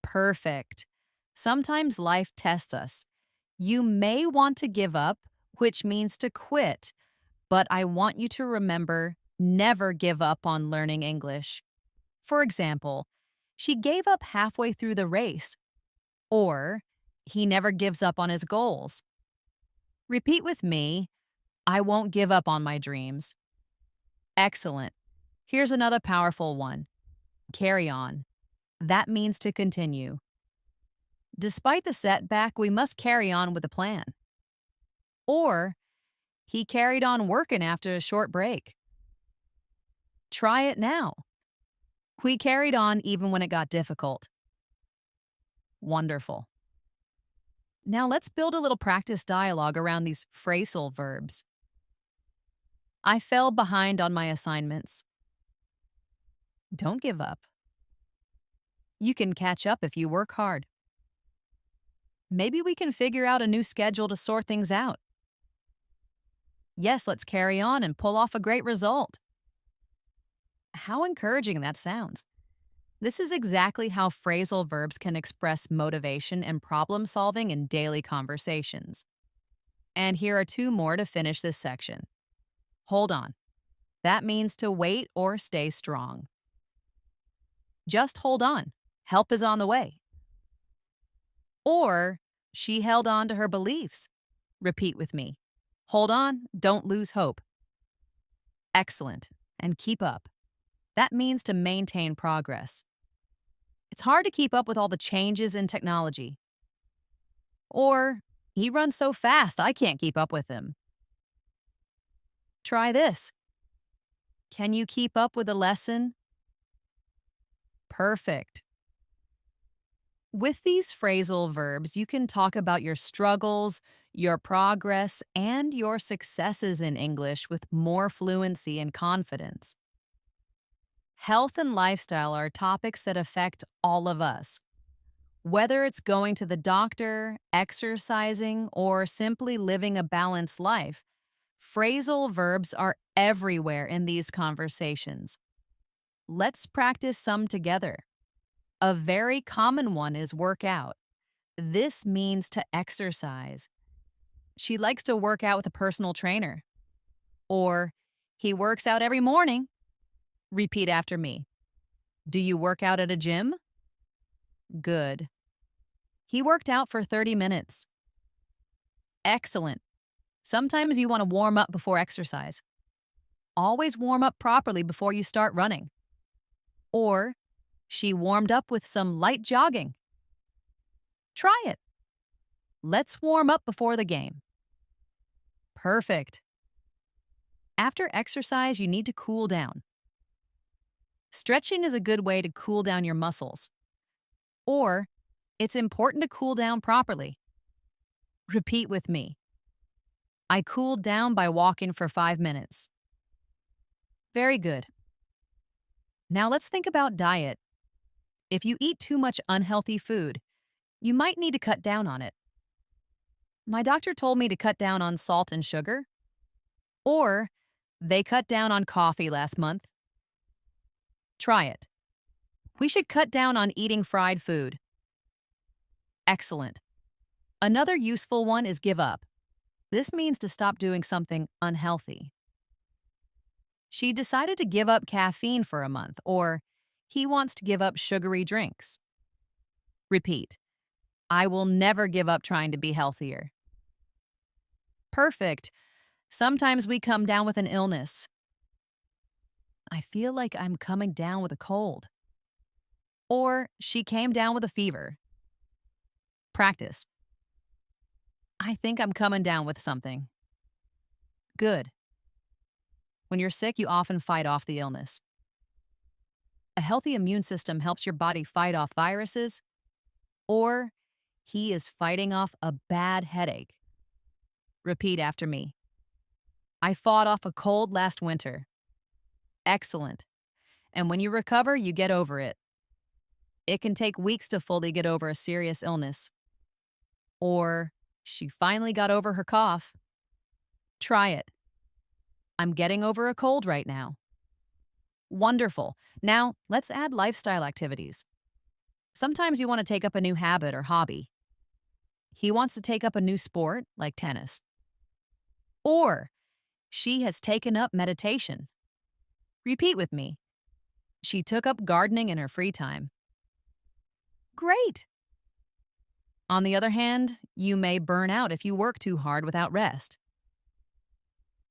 Perfect. Sometimes life tests us. You may want to give up, which means to quit, but I want you to remember never give up on learning English. For example, she gave up halfway through the race, or he never gives up on his goals. Repeat with me, I won't give up on my dreams. Excellent. Here's another powerful one. Carry on. That means to continue. Despite the setback, we must carry on with the plan. Or, he carried on working after a short break. Try it now. We carried on even when it got difficult. Wonderful. Now let's build a little practice dialogue around these phrasal verbs. I fell behind on my assignments. Don't give up. You can catch up if you work hard. Maybe we can figure out a new schedule to sort things out. Yes, let's carry on and pull off a great result. How encouraging that sounds. This is exactly how phrasal verbs can express motivation and problem solving in daily conversations. And here are two more to finish this section. Hold on. That means to wait or stay strong. Just hold on. Help is on the way. Or, she held on to her beliefs. Repeat with me. Hold on, don't lose hope. Excellent, and keep up. That means to maintain progress. It's hard to keep up with all the changes in technology. Or, he runs so fast I can't keep up with him. Try this. Can you keep up with a lesson? Perfect. With these phrasal verbs, you can talk about your struggles, your progress, and your successes in English with more fluency and confidence. Health and lifestyle are topics that affect all of us. Whether it's going to the doctor, exercising, or simply living a balanced life, phrasal verbs are everywhere in these conversations. Let's practice some together. A very common one is work out. This means to exercise. She likes to work out with a personal trainer. Or, he works out every morning. Repeat after me. Do you work out at a gym? Good. He worked out for 30 minutes. Excellent. Sometimes you want to warm up before exercise. Always warm up properly before you start running. Or, she warmed up with some light jogging. Try it. Let's warm up before the game. Perfect. After exercise, you need to cool down. Stretching is a good way to cool down your muscles. Or, it's important to cool down properly. Repeat with me. I cooled down by walking for 5 minutes. Very good. Now let's think about diet. If you eat too much unhealthy food, you might need to cut down on it. My doctor told me to cut down on salt and sugar. Or, they cut down on coffee last month. Try it. We should cut down on eating fried food. Excellent. Another useful one is give up. This means to stop doing something unhealthy. She decided to give up caffeine for a month, or he wants to give up sugary drinks. Repeat. I will never give up trying to be healthier. Perfect. Sometimes we come down with an illness. I feel like I'm coming down with a cold. Or she came down with a fever. Practice. I think I'm coming down with something. Good. When you're sick, you often fight off the illness. A healthy immune system helps your body fight off viruses, or he is fighting off a bad headache. Repeat after me. I fought off a cold last winter. Excellent. And when you recover, you get over it. It can take weeks to fully get over a serious illness. Or she finally got over her cough. Try it. I'm getting over a cold right now. Wonderful. Now, let's add lifestyle activities. Sometimes you want to take up a new habit or hobby. He wants to take up a new sport, like tennis. Or she has taken up meditation. Repeat with me. She took up gardening in her free time. Great. On the other hand, you may burn out if you work too hard without rest.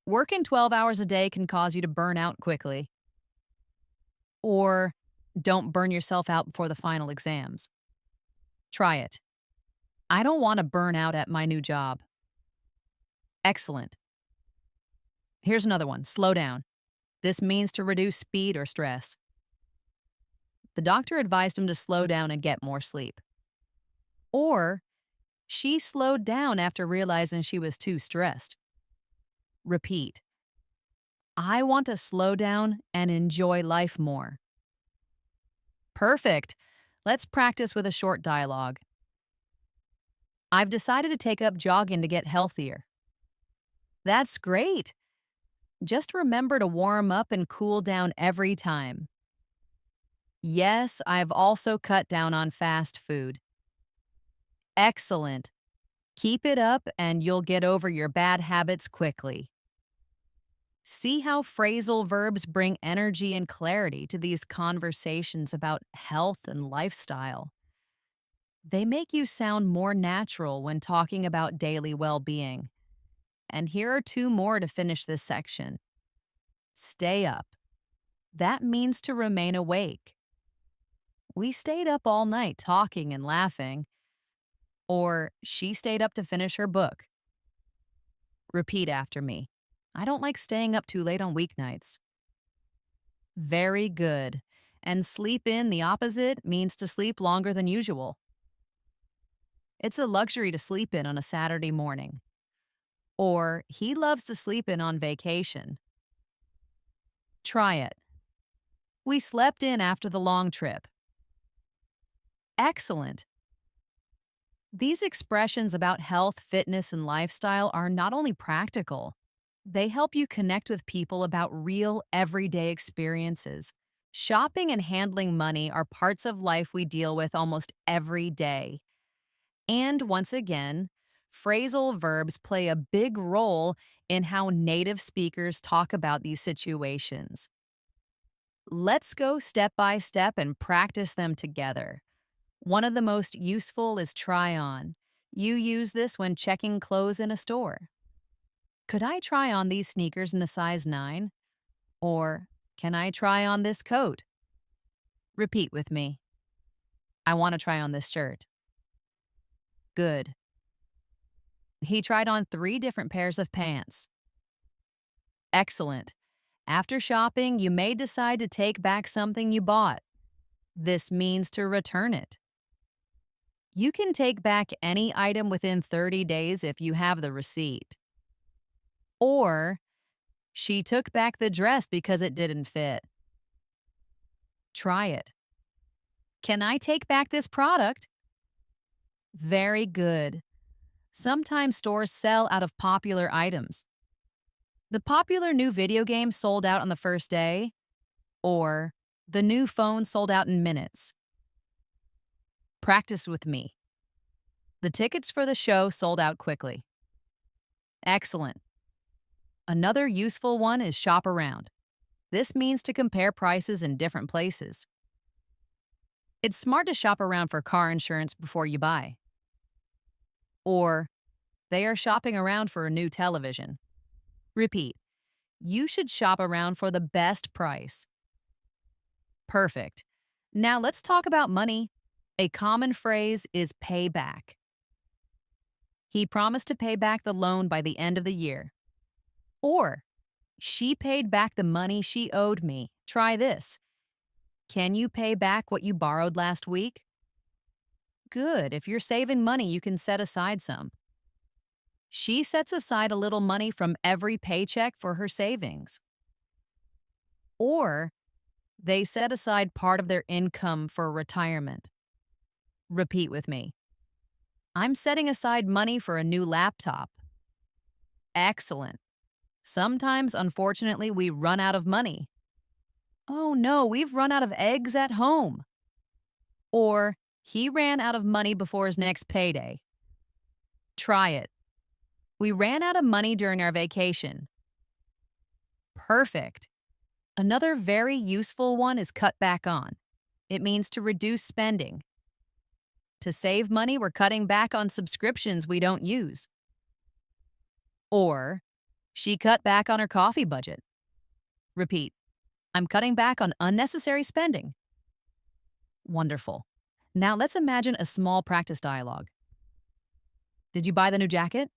Working 12 hours a day can cause you to burn out quickly. Or don't burn yourself out before the final exams. Try it. I don't want to burn out at my new job. Excellent. Here's another one. Slow down. This means to reduce speed or stress. The doctor advised him to slow down and get more sleep. Or she slowed down after realizing she was too stressed. Repeat. I want to slow down and enjoy life more. Perfect. Let's practice with a short dialogue. I've decided to take up jogging to get healthier. That's great. Just remember to warm up and cool down every time. Yes, I've also cut down on fast food. Excellent. Keep it up and you'll get over your bad habits quickly. See how phrasal verbs bring energy and clarity to these conversations about health and lifestyle. They make you sound more natural when talking about daily well-being. And here are two more to finish this section. Stay up. That means to remain awake. We stayed up all night talking and laughing. Or she stayed up to finish her book. Repeat after me. I don't like staying up too late on weeknights. Very good. And sleep in, the opposite, means to sleep longer than usual. It's a luxury to sleep in on a Saturday morning. Or he loves to sleep in on vacation. Try it. We slept in after the long trip. Excellent. These expressions about health, fitness, and lifestyle are not only practical, they help you connect with people about real, everyday experiences. Shopping and handling money are parts of life we deal with almost every day. And once again, phrasal verbs play a big role in how native speakers talk about these situations. Let's go step by step and practice them together. One of the most useful is try on. You use this when checking clothes in a store. Could I try on these sneakers in a size 9? Or, can I try on this coat? Repeat with me. I want to try on this shirt. Good. He tried on 3 different pairs of pants. Excellent. After shopping, you may decide to take back something you bought. This means to return it. You can take back any item within 30 days if you have the receipt. Or, she took back the dress because it didn't fit. Try it. Can I take back this product? Very good. Sometimes stores sell out of popular items. The popular new video game sold out on the first day, or the new phone sold out in minutes. Practice with me. The tickets for the show sold out quickly. Excellent. Another useful one is shop around. This means to compare prices in different places. It's smart to shop around for car insurance before you buy. Or, they are shopping around for a new television. Repeat. You should shop around for the best price. Perfect. Now let's talk about money. A common phrase is pay back. He promised to pay back the loan by the end of the year. Or, she paid back the money she owed me. Try this. Can you pay back what you borrowed last week? Good. If you're saving money, you can set aside some. She sets aside a little money from every paycheck for her savings. Or, they set aside part of their income for retirement. Repeat with me. I'm setting aside money for a new laptop. Excellent. Sometimes, unfortunately, we run out of money. Oh no, we've run out of eggs at home. Or, he ran out of money before his next payday. Try it. We ran out of money during our vacation. Perfect. Another very useful one is cut back on. It means to reduce spending. To save money, we're cutting back on subscriptions we don't use. Or, she cut back on her coffee budget. Repeat. I'm cutting back on unnecessary spending. Wonderful. Now let's imagine a small practice dialogue. Did you buy the new jacket?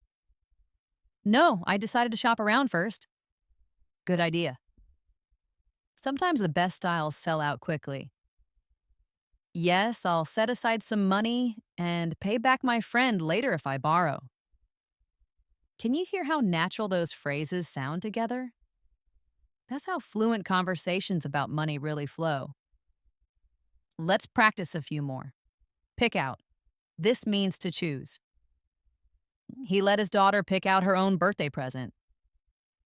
No, I decided to shop around first. Good idea. Sometimes the best styles sell out quickly. Yes, I'll set aside some money and pay back my friend later if I borrow. Can you hear how natural those phrases sound together? That's how fluent conversations about money really flow. Let's practice a few more. Pick out. This means to choose. He let his daughter pick out her own birthday present.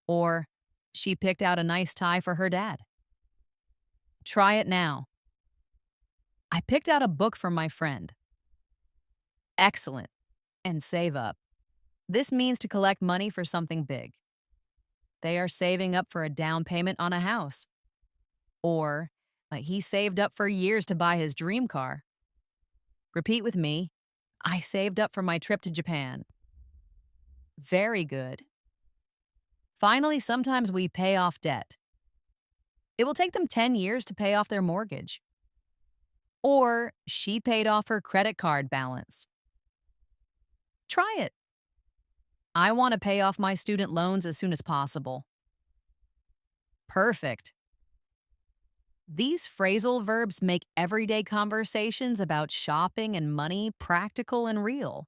Or, she picked out a nice tie for her dad. Try it now. I picked out a book for my friend. Excellent. And save up. This means to collect money for something big. They are saving up for a down payment on a house. Or, he saved up for years to buy his dream car. Repeat with me. I saved up for my trip to Japan. Very good. Finally, sometimes we pay off debt. It will take them 10 years to pay off their mortgage. Or, she paid off her credit card balance. Try it. I want to pay off my student loans as soon as possible. Perfect. These phrasal verbs make everyday conversations about shopping and money practical and real.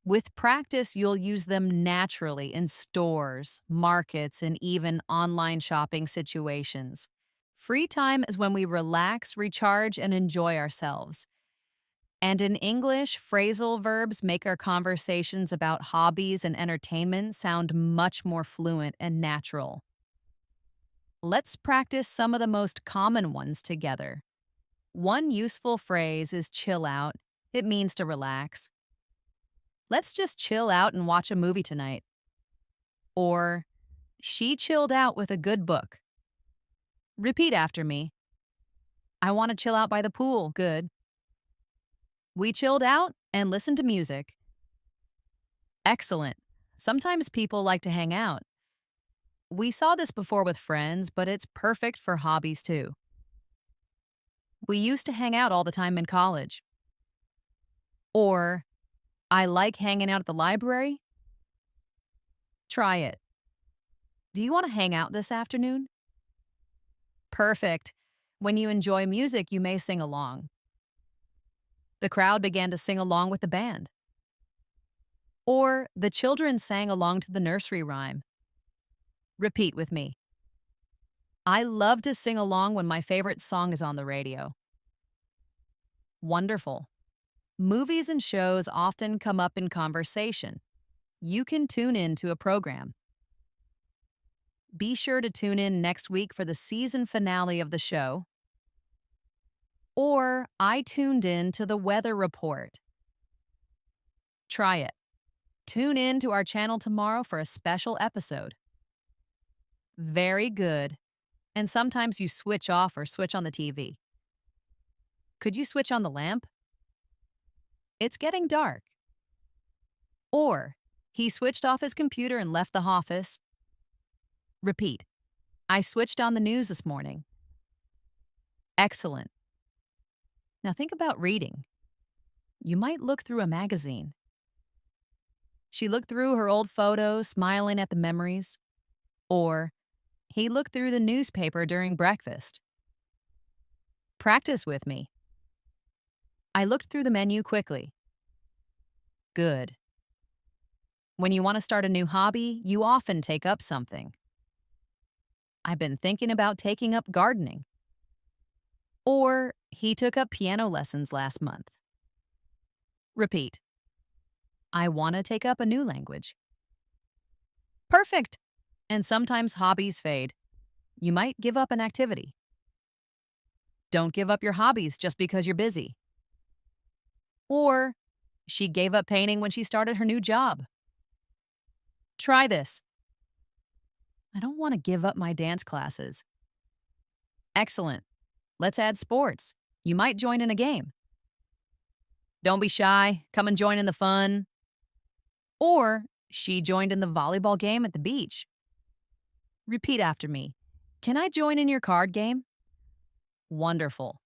With practice, you'll use them naturally in stores, markets, and even online shopping situations. Free time is when we relax, recharge, and enjoy ourselves. And in English, phrasal verbs make our conversations about hobbies and entertainment sound much more fluent and natural. Let's practice some of the most common ones together. One useful phrase is chill out. It means to relax. Let's just chill out and watch a movie tonight. Or, she chilled out with a good book. Repeat after me. I want to chill out by the pool. Good. We chilled out and listened to music. Excellent. Sometimes people like to hang out. We saw this before with friends, but it's perfect for hobbies too. We used to hang out all the time in college. Or, I like hanging out at the library. Try it. Do you want to hang out this afternoon? Perfect. When you enjoy music, you may sing along. The crowd began to sing along with the band. Or, the children sang along to the nursery rhyme. Repeat with me. I love to sing along when my favorite song is on the radio. Wonderful. Movies and shows often come up in conversation. You can tune in to a program. Be sure to tune in next week for the season finale of the show. Or, I tuned in to the weather report. Try it. Tune in to our channel tomorrow for a special episode. Very good. And sometimes you switch off or switch on the TV. Could you switch on the lamp? It's getting dark. Or, he switched off his computer and left the office. Repeat. I switched on the news this morning. Excellent. Now think about reading. You might look through a magazine. She looked through her old photos, smiling at the memories. Or he looked through the newspaper during breakfast. Practice with me. I looked through the menu quickly. Good. When you want to start a new hobby, you often take up something. I've been thinking about taking up gardening. Or he took up piano lessons last month. Repeat. I want to take up a new language. Perfect. And sometimes hobbies fade. You might give up an activity. Don't give up your hobbies just because you're busy. Or she gave up painting when she started her new job. Try this. I don't want to give up my dance classes. Excellent. Let's add sports. You might join in a game. Don't be shy. Come and join in the fun. Or she joined in the volleyball game at the beach. Repeat after me. Can I join in your card game? Wonderful.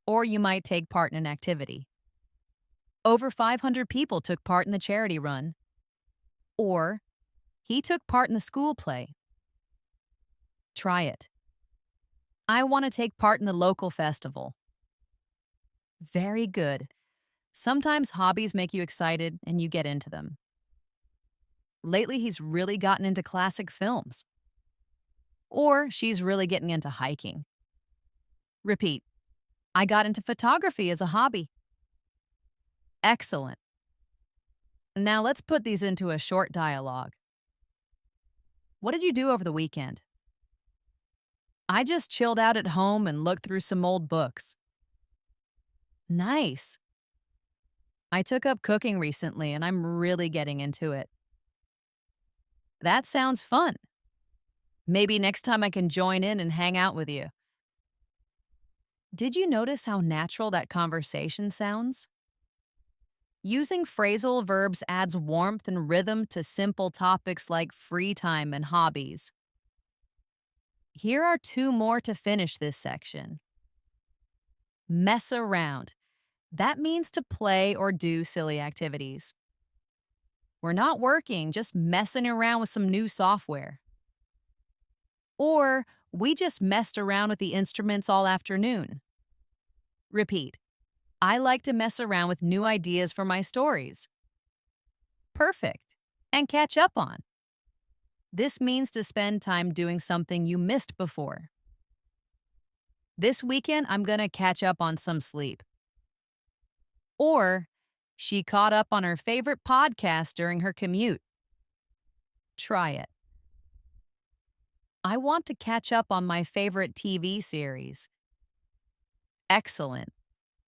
Or you might take part in an activity. Over 500 people took part in the charity run. Or he took part in the school play. Try it. I want to take part in the local festival. Very good. Sometimes hobbies make you excited and you get into them. Lately, he's really gotten into classic films. Or she's really getting into hiking. Repeat. I got into photography as a hobby. Excellent. Now let's put these into a short dialogue. What did you do over the weekend? I just chilled out at home and looked through some old books. Nice. I took up cooking recently and I'm really getting into it. That sounds fun. Maybe next time I can join in and hang out with you. Did you notice how natural that conversation sounds? Using phrasal verbs adds warmth and rhythm to simple topics like free time and hobbies. Here are two more to finish this section. Mess around. That means to play or do silly activities. We're not working, just messing around with some new software. Or we just messed around with the instruments all afternoon. Repeat. I like to mess around with new ideas for my stories. Perfect. And catch up on. This means to spend time doing something you missed before. This weekend, I'm going to catch up on some sleep. Or she caught up on her favorite podcast during her commute. Try it. I want to catch up on my favorite TV series. Excellent.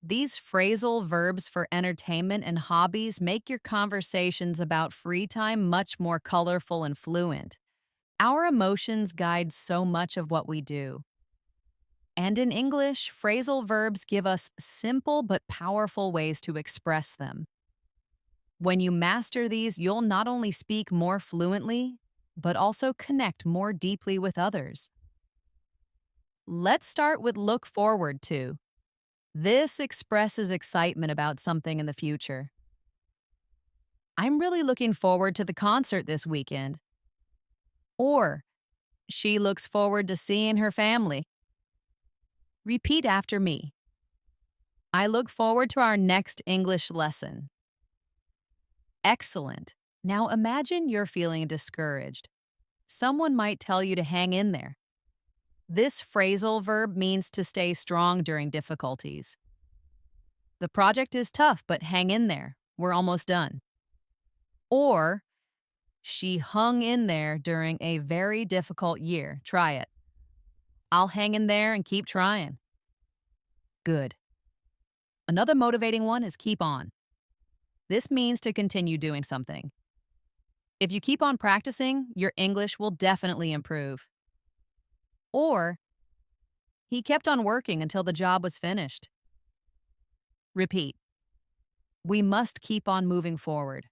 These phrasal verbs for entertainment and hobbies make your conversations about free time much more colorful and fluent. Our emotions guide so much of what we do. And in English, phrasal verbs give us simple but powerful ways to express them. When you master these, you'll not only speak more fluently, but also connect more deeply with others. Let's start with look forward to. This expresses excitement about something in the future. I'm really looking forward to the concert this weekend. Or, she looks forward to seeing her family. Repeat after me. I look forward to our next English lesson. Excellent. Now imagine you're feeling discouraged. Someone might tell you to hang in there. This phrasal verb means to stay strong during difficulties. The project is tough, but hang in there. We're almost done. Or, she hung in there during a very difficult year. Try it. I'll hang in there and keep trying. Good. Another motivating one is keep on. This means to continue doing something. If you keep on practicing, your English will definitely improve. Or, he kept on working until the job was finished. Repeat. We must keep on moving forward.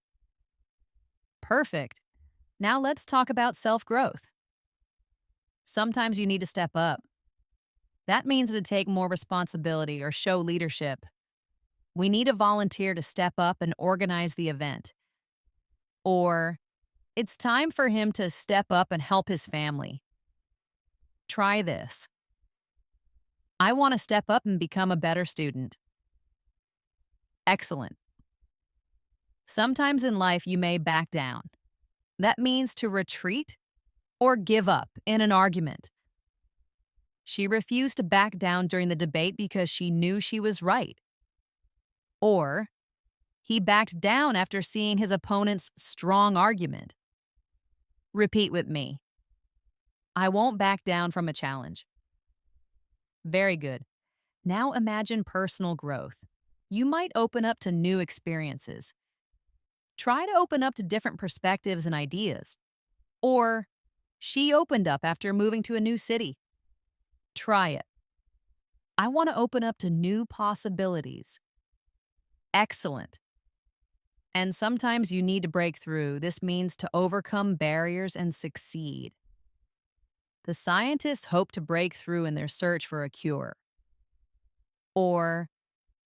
Perfect. Now let's talk about self-growth. Sometimes you need to step up. That means to take more responsibility or show leadership. We need a volunteer to step up and organize the event. Or, it's time for him to step up and help his family. Try this. I want to step up and become a better student. Excellent. Sometimes in life you may back down. That means to retreat or give up in an argument. She refused to back down during the debate because she knew she was right. Or, he backed down after seeing his opponent's strong argument. Repeat with me. I won't back down from a challenge. Very good. Now imagine personal growth. You might open up to new experiences. Try to open up to different perspectives and ideas. Or, she opened up after moving to a new city. Try it. I want to open up to new possibilities. Excellent. And sometimes you need to break through. This means to overcome barriers and succeed. The scientists hope to break through in their search for a cure. Or,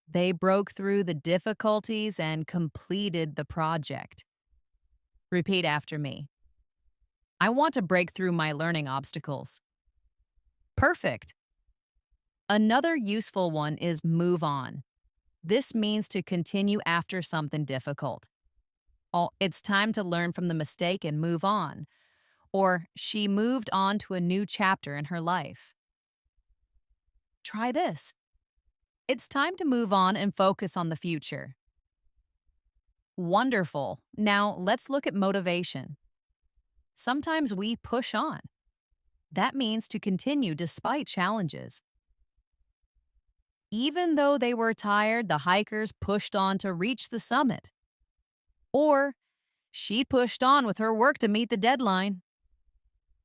they broke through the difficulties and completed the project. Repeat after me. I want to break through my learning obstacles. Perfect. Another useful one is move on. This means to continue after something difficult. Oh, it's time to learn from the mistake and move on. Or, she moved on to a new chapter in her life. Try this. It's time to move on and focus on the future. Wonderful. Now, let's look at motivation. Sometimes we push on. That means to continue despite challenges. Even though they were tired, the hikers pushed on to reach the summit. Or, she pushed on with her work to meet the deadline.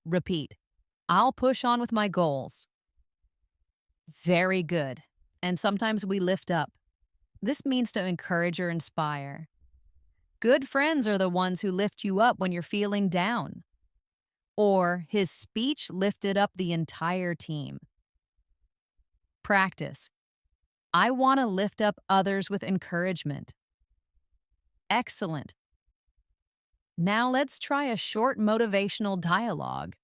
Repeat. I'll push on with my goals. Very good. And sometimes we lift up. This means to encourage or inspire. Good friends are the ones who lift you up when you're feeling down. Or, his speech lifted up the entire team. Practice. I want to lift up others with encouragement. Excellent. Now let's try a short motivational dialogue.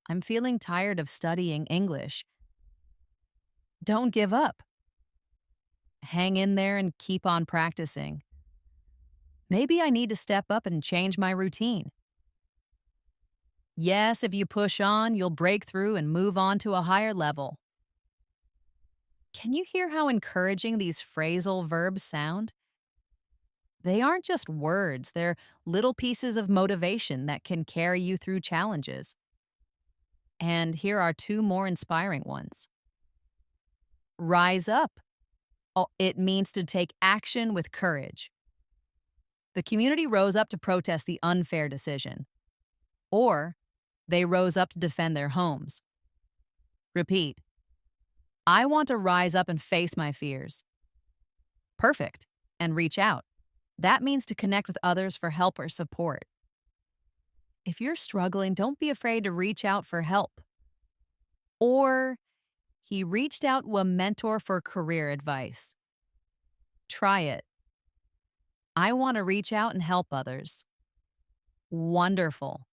I'm feeling tired of studying English. Don't give up. Hang in there and keep on practicing. Maybe I need to step up and change my routine. Yes, if you push on, you'll break through and move on to a higher level. Can you hear how encouraging these phrasal verbs sound? They aren't just words, they're little pieces of motivation that can carry you through challenges. And here are two more inspiring ones. Rise up. Oh, it means to take action with courage. The community rose up to protest the unfair decision. Or, they rose up to defend their homes. Repeat. I want to rise up and face my fears. Perfect. And reach out. That means to connect with others for help or support. If you're struggling, don't be afraid to reach out for help. Or, he reached out to a mentor for career advice. Try it. I want to reach out and help others. Wonderful.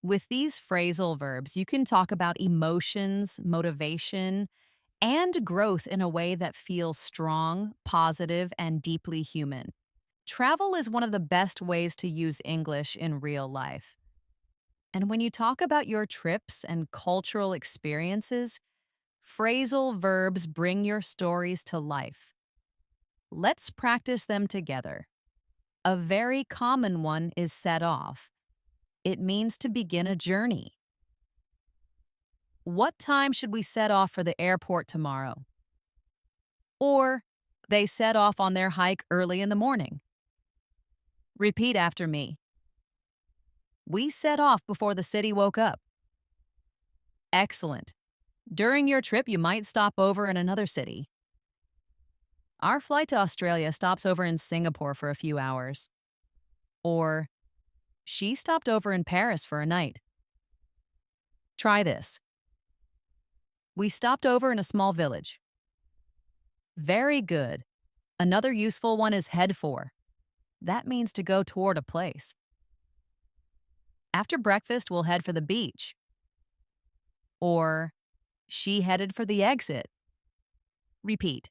With these phrasal verbs, you can talk about emotions, motivation, and growth in a way that feels strong, positive, and deeply human. Travel is one of the best ways to use English in real life. And when you talk about your trips and cultural experiences, phrasal verbs bring your stories to life. Let's practice them together. A very common one is set off. It means to begin a journey. What time should we set off for the airport tomorrow? Or, they set off on their hike early in the morning. Repeat after me. We set off before the city woke up. Excellent. During your trip, you might stop over in another city. Our flight to Australia stops over in Singapore for a few hours. Or, she stopped over in Paris for a night. Try this. We stopped over in a small village. Very good. Another useful one is head for. That means to go toward a place. After breakfast, we'll head for the beach. Or, she headed for the exit. Repeat.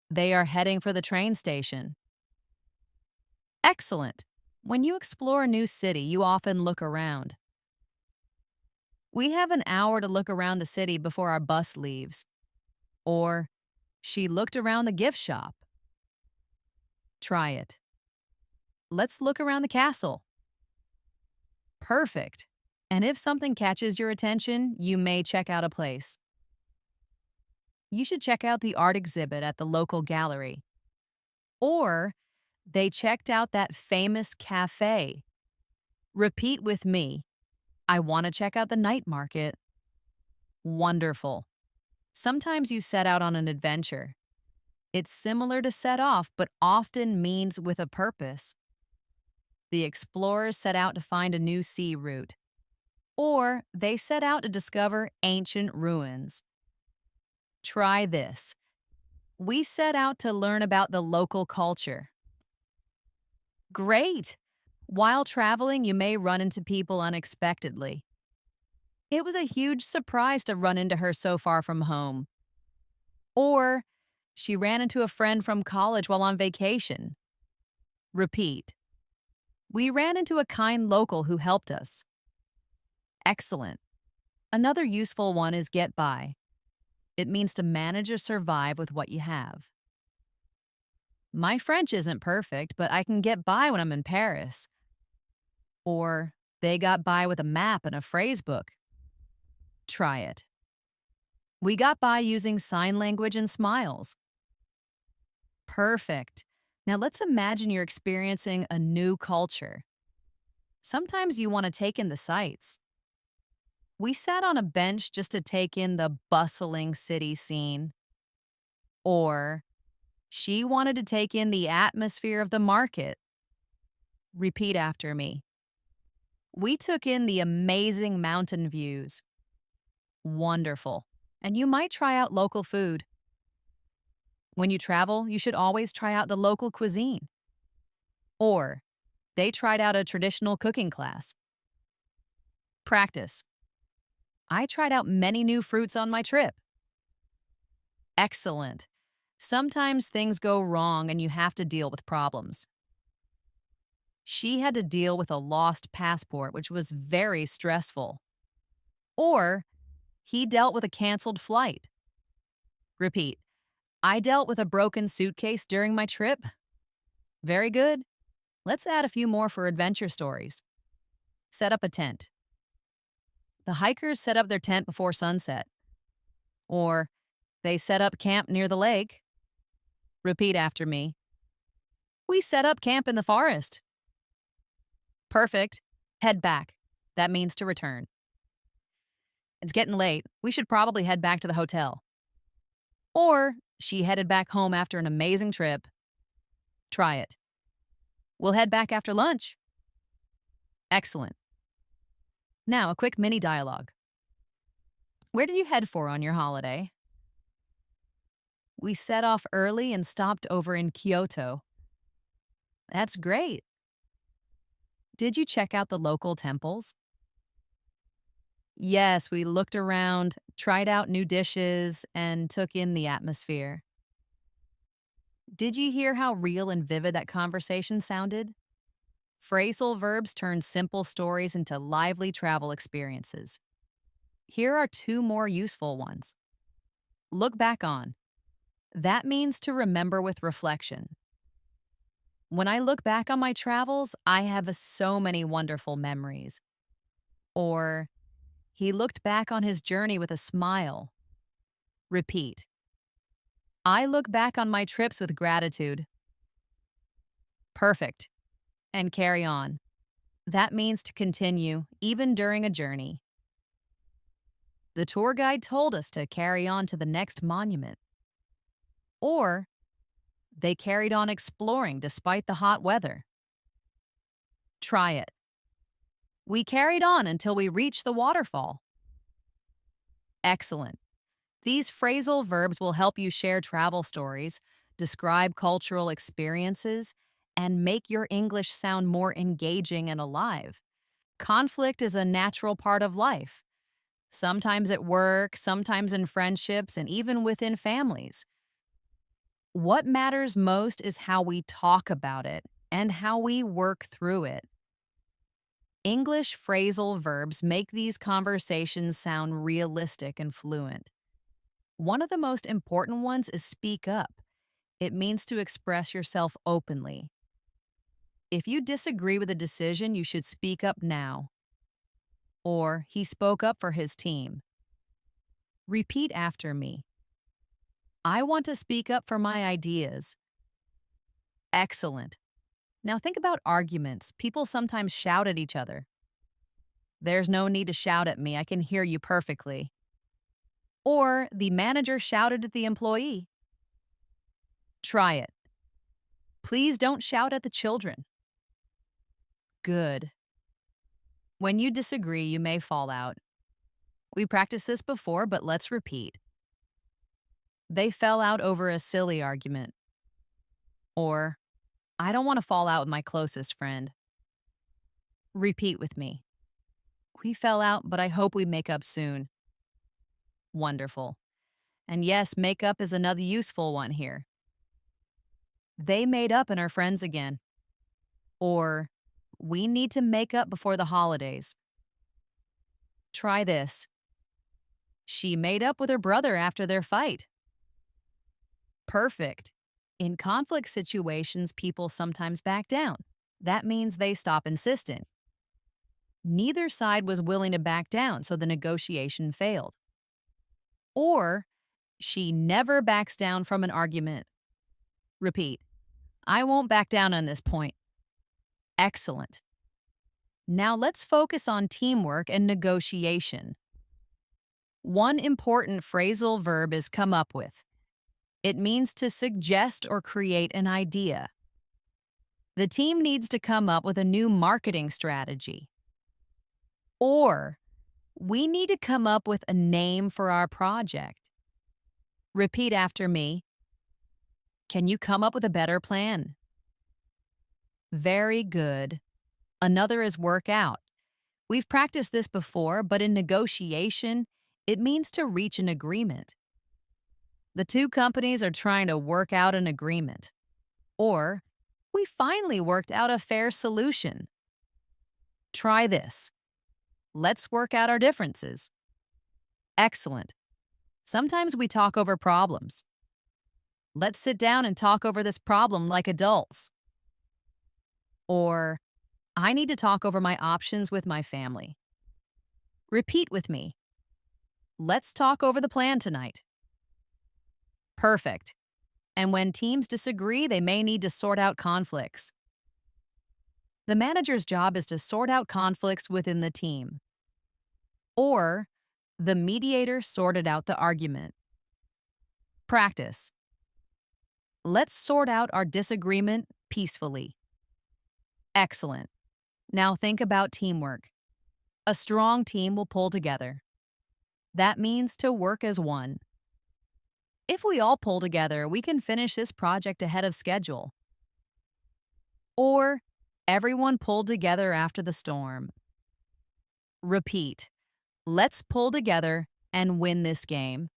They are heading for the train station. Excellent. When you explore a new city, you often look around. We have an hour to look around the city before our bus leaves. Or, she looked around the gift shop. Try it. Let's look around the castle. Perfect. And if something catches your attention, you may check out a place. You should check out the art exhibit at the local gallery. Or, they checked out that famous cafe. Repeat with me. I want to check out the night market. Wonderful. Sometimes you set out on an adventure. It's similar to set off, but often means with a purpose. The explorers set out to find a new sea route. Or they set out to discover ancient ruins. Try this. We set out to learn about the local culture. Great! While traveling, you may run into people unexpectedly. It was a huge surprise to run into her so far from home. Or, she ran into a friend from college while on vacation. Repeat. We ran into a kind local who helped us. Excellent. Another useful one is get by. It means to manage or survive with what you have. My French isn't perfect, but I can get by when I'm in Paris. Or, they got by with a map and a phrase book. Try it. We got by using sign language and smiles. Perfect. Now let's imagine you're experiencing a new culture. Sometimes you want to take in the sights. We sat on a bench just to take in the bustling city scene. Or, she wanted to take in the atmosphere of the market. Repeat after me. We took in the amazing mountain views. Wonderful. And you might try out local food. When you travel, you should always try out the local cuisine. Or, they tried out a traditional cooking class. Practice. I tried out many new fruits on my trip. Excellent. Sometimes things go wrong and you have to deal with problems. She had to deal with a lost passport, which was very stressful. Or, he dealt with a canceled flight. Repeat. I dealt with a broken suitcase during my trip. Very good. Let's add a few more for adventure stories. Set up a tent. The hikers set up their tent before sunset. Or, they set up camp near the lake. Repeat after me. We set up camp in the forest. Perfect. Head back. That means to return. It's getting late. We should probably head back to the hotel. Or, she headed back home after an amazing trip. Try it. We'll head back after lunch. Excellent. Now, a quick mini dialogue. Where did you head for on your holiday? We set off early and stopped over in Kyoto. That's great. Did you check out the local temples? Yes, we looked around, tried out new dishes, and took in the atmosphere. Did you hear how real and vivid that conversation sounded? Phrasal verbs turn simple stories into lively travel experiences. Here are two more useful ones. Look back on. That means to remember with reflection. When I look back on my travels, I have so many wonderful memories. Or, he looked back on his journey with a smile. Repeat. I look back on my trips with gratitude. Perfect. And carry on. That means to continue, even during a journey. The tour guide told us to carry on to the next monument. Or, they carried on exploring despite the hot weather. Try it. We carried on until we reached the waterfall. Excellent. These phrasal verbs will help you share travel stories, describe cultural experiences, and make your English sound more engaging and alive. Conflict is a natural part of life, sometimes at work, sometimes in friendships, and even within families. What matters most is how we talk about it and how we work through it. English phrasal verbs make these conversations sound realistic and fluent. One of the most important ones is speak up. It means to express yourself openly. If you disagree with a decision, you should speak up now. Or, he spoke up for his team. Repeat after me. I want to speak up for my ideas. Excellent. Now think about arguments. People sometimes shout at each other. There's no need to shout at me. I can hear you perfectly. Or, the manager shouted at the employee. Try it. Please don't shout at the children. Good. When you disagree, you may fall out. We practiced this before, but let's repeat. They fell out over a silly argument. Or, I don't want to fall out with my closest friend. Repeat with me. We fell out, but I hope we make up soon. Wonderful. And yes, make up is another useful one here. They made up and are friends again. Or, we need to make up before the holidays. Try this. She made up with her brother after their fight. Perfect. In conflict situations, people sometimes back down. That means they stop insisting. Neither side was willing to back down, so the negotiation failed. Or, she never backs down from an argument. Repeat. I won't back down on this point. Excellent. Now let's focus on teamwork and negotiation. One important phrasal verb is come up with. It means to suggest or create an idea. The team needs to come up with a new marketing strategy. Or, we need to come up with a name for our project. Repeat after me. Can you come up with a better plan? Very good. Another is work out. We've practiced this before, but in negotiation, it means to reach an agreement. The two companies are trying to work out an agreement. Or, we finally worked out a fair solution. Try this. Let's work out our differences. Excellent. Sometimes we talk over problems. Let's sit down and talk over this problem like adults. Or, I need to talk over my options with my family. Repeat with me. Let's talk over the plan tonight. Perfect. And when teams disagree, they may need to sort out conflicts. The manager's job is to sort out conflicts within the team. Or, the mediator sorted out the argument. Practice. Let's sort out our disagreement peacefully. Excellent. Now think about teamwork. A strong team will pull together. That means to work as one. If we all pull together, we can finish this project ahead of schedule. Or, everyone pulled together after the storm. Repeat. Let's pull together and win this game.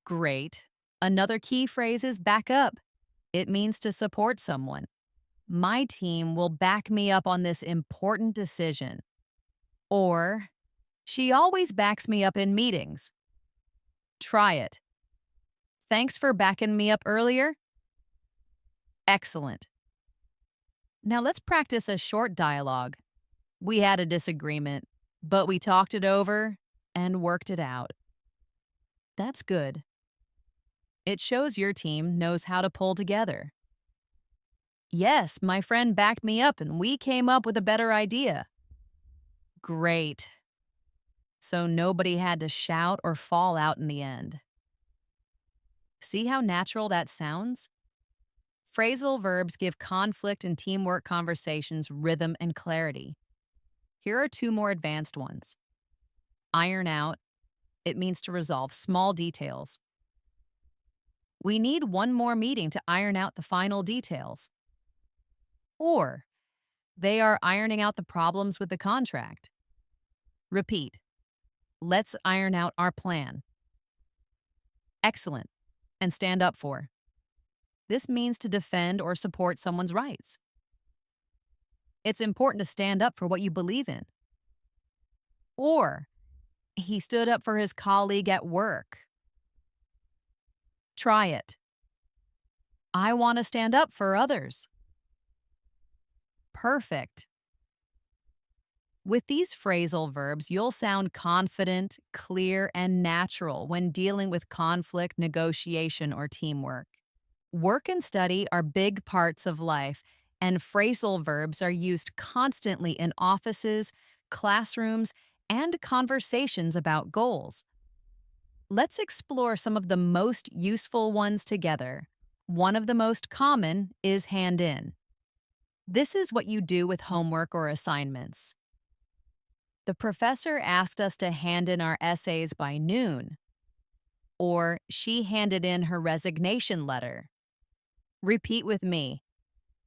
Great. Another key phrase is back up. It means to support someone. My team will back me up on this important decision. Or, she always backs me up in meetings. Try it. Thanks for backing me up earlier. Excellent. Now let's practice a short dialogue. We had a disagreement, but we talked it over and worked it out. That's good. It shows your team knows how to pull together. Yes, my friend backed me up and we came up with a better idea. Great. So nobody had to shout or fall out in the end. See how natural that sounds? Phrasal verbs give conflict and teamwork conversations rhythm and clarity. Here are two more advanced ones. Iron out It means to resolve small details. We need one more meeting to iron out the final details. Or, they are ironing out the problems with the contract. Repeat. Let's iron out our plan. Excellent. And stand up for. This means to defend or support someone's rights. It's important to stand up for what you believe in. Or, he stood up for his colleague at work. Try it. I want to stand up for others. Perfect. With these phrasal verbs, you'll sound confident, clear, and natural when dealing with conflict, negotiation, or teamwork. Work and study are big parts of life, and phrasal verbs are used constantly in offices, classrooms, and conversations about goals. Let's explore some of the most useful ones together. One of the most common is hand in. This is what you do with homework or assignments. The professor asked us to hand in our essays by noon. Or, she handed in her resignation letter. Repeat with me.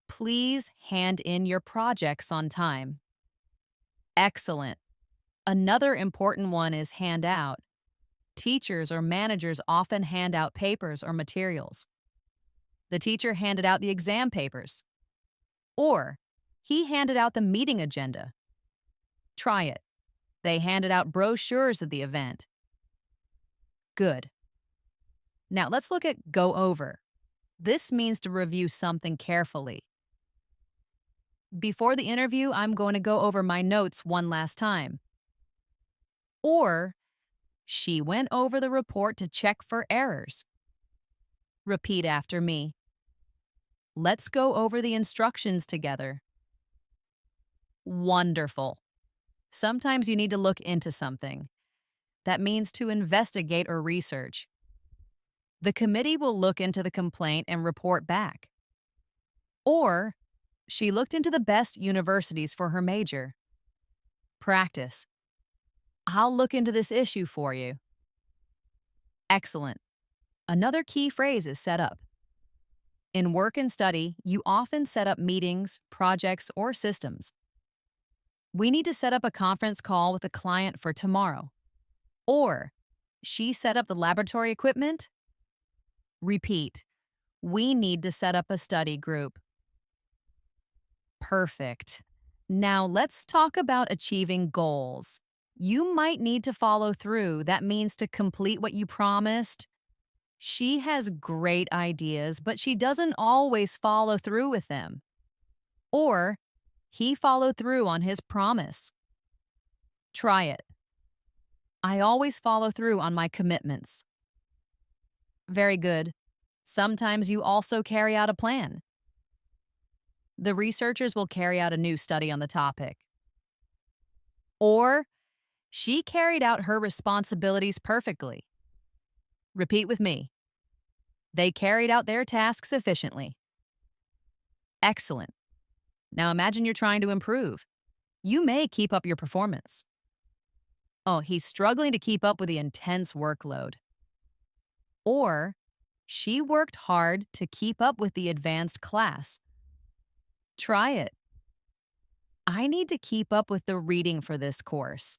Please hand in your projects on time. Excellent. Another important one is hand out. Teachers or managers often hand out papers or materials. The teacher handed out the exam papers. Or, he handed out the meeting agenda. Try it. They handed out brochures at the event. Good. Now let's look at go over. This means to review something carefully. Before the interview, I'm going to go over my notes one last time. Or, she went over the report to check for errors. Repeat after me. Let's go over the instructions together. Wonderful. Sometimes you need to look into something. That means to investigate or research. The committee will look into the complaint and report back. Or, she looked into the best universities for her major. Practice. I'll look into this issue for you. Excellent. Another key phrase is set up. In work and study, you often set up meetings, projects, or systems. We need to set up a conference call with a client for tomorrow. Or, she set up the laboratory equipment. Repeat. We need to set up a study group. Perfect. Now let's talk about achieving goals. You might need to follow through. That means to complete what you promised. She has great ideas, but she doesn't always follow through with them. Or, he followed through on his promise. Try it. I always follow through on my commitments. Very good. Sometimes you also carry out a plan. The researchers will carry out a new study on the topic. Or, she carried out her responsibilities perfectly. Repeat with me. They carried out their tasks efficiently. Excellent. Now imagine you're trying to improve. You may keep up your performance. Oh, he's struggling to keep up with the intense workload. Or, she worked hard to keep up with the advanced class. Try it. I need to keep up with the reading for this course.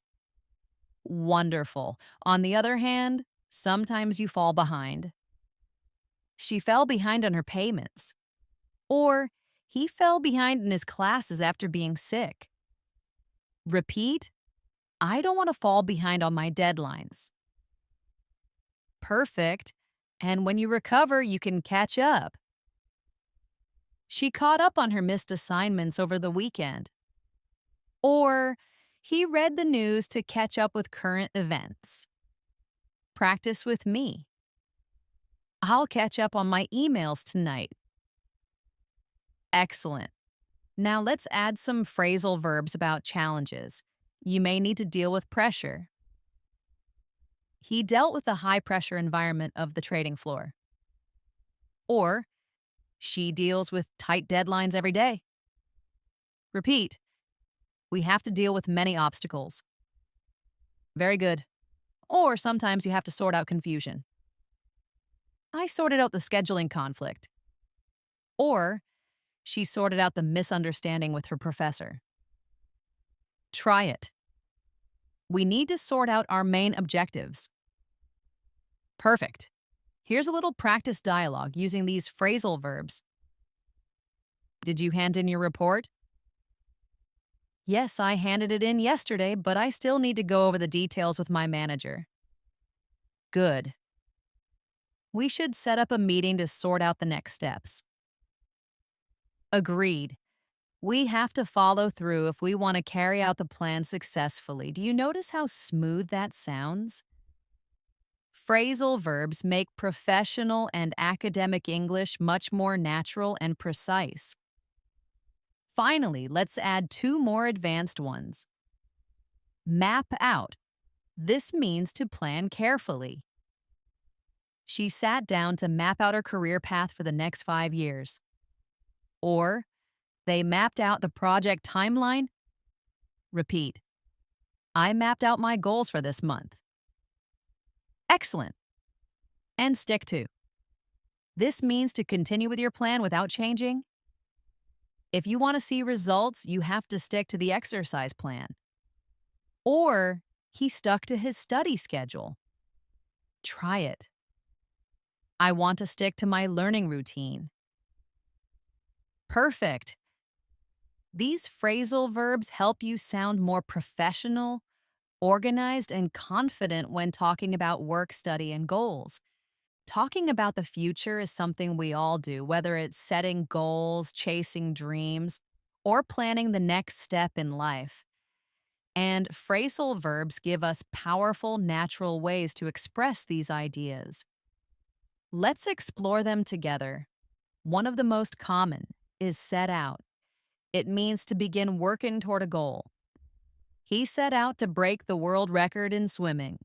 Wonderful. On the other hand, sometimes you fall behind. She fell behind on her payments. Or, he fell behind in his classes after being sick. Repeat. I don't want to fall behind on my deadlines. Perfect. And when you recover, you can catch up. She caught up on her missed assignments over the weekend. Or, he read the news to catch up with current events. Practice with me. I'll catch up on my emails tonight. Excellent. Now let's add some phrasal verbs about challenges. You may need to deal with pressure. He dealt with the high-pressure environment of the trading floor. Or, she deals with tight deadlines every day. Repeat. We have to deal with many obstacles. Very good. Or sometimes you have to sort out confusion. I sorted out the scheduling conflict. Or she sorted out the misunderstanding with her professor. Try it. We need to sort out our main objectives. Perfect. Here's a little practice dialogue using these phrasal verbs. Did you hand in your report? Yes, I handed it in yesterday, but I still need to go over the details with my manager. Good. We should set up a meeting to sort out the next steps. Agreed. We have to follow through if we want to carry out the plan successfully. Do you notice how smooth that sounds? Phrasal verbs make professional and academic English much more natural and precise. Finally, let's add two more advanced ones. Map out. This means to plan carefully. She sat down to map out her career path for the next 5 years. Or, they mapped out the project timeline. Repeat. I mapped out my goals for this month. Excellent. And stick to. This means to continue with your plan without changing. If you want to see results, you have to stick to the exercise plan. Or, he stuck to his study schedule. Try it. I want to stick to my learning routine. Perfect. These phrasal verbs help you sound more professional, organized, and confident when talking about work, study, and goals. Talking about the future is something we all do, whether it's setting goals, chasing dreams, or planning the next step in life. And phrasal verbs give us powerful, natural ways to express these ideas. Let's explore them together. One of the most common is set out. It means to begin working toward a goal. He set out to break the world record in swimming.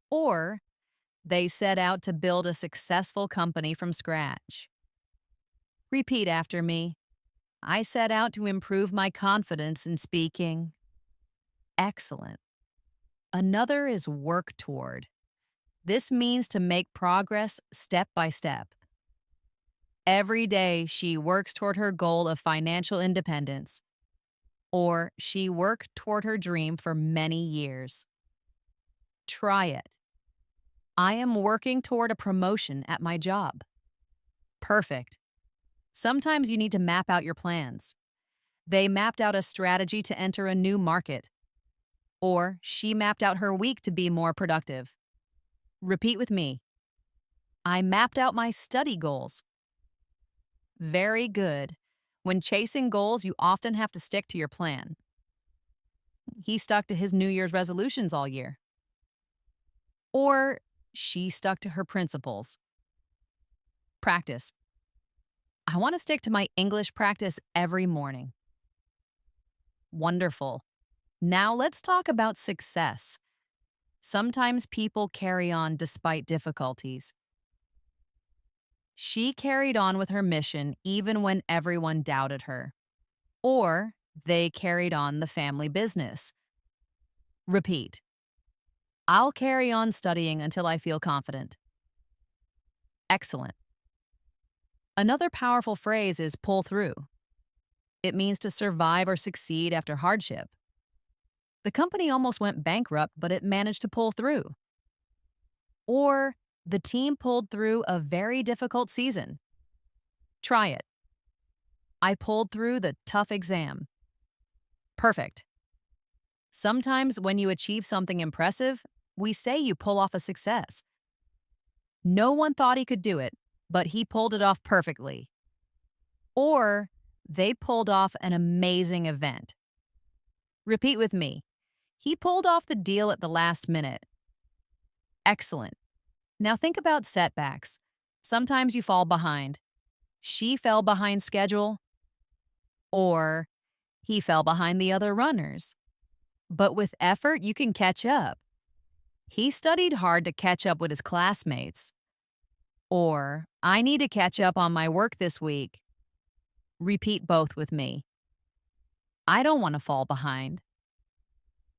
Or, they set out to build a successful company from scratch. Repeat after me. I set out to improve my confidence in speaking. Excellent. Another is work toward. This means to make progress step by step. Every day, she works toward her goal of financial independence. Or she worked toward her dream for many years. Try it. I am working toward a promotion at my job. Perfect. Sometimes you need to map out your plans. They mapped out a strategy to enter a new market. Or she mapped out her week to be more productive. Repeat with me. I mapped out my study goals. Very good. When chasing goals, you often have to stick to your plan. He stuck to his New Year's resolutions all year. Or she stuck to her principles. Practice. I want to stick to my English practice every morning. Wonderful. Now let's talk about success. Sometimes people carry on despite difficulties. She carried on with her mission even when everyone doubted her. Or they carried on the family business. Repeat. I'll carry on studying until I feel confident. Excellent. Another powerful phrase is pull through. It means to survive or succeed after hardship. The company almost went bankrupt, but it managed to pull through. Or the team pulled through a very difficult season. Try it. I pulled through the tough exam. Perfect. Sometimes when you achieve something impressive, we say you pull off a success. No one thought he could do it, but he pulled it off perfectly. Or they pulled off an amazing event. Repeat with me. He pulled off the deal at the last minute. Excellent. Now think about setbacks. Sometimes you fall behind. She fell behind schedule. Or he fell behind the other runners. But with effort, you can catch up. He studied hard to catch up with his classmates. Or, I need to catch up on my work this week. Repeat both with me. I don't want to fall behind.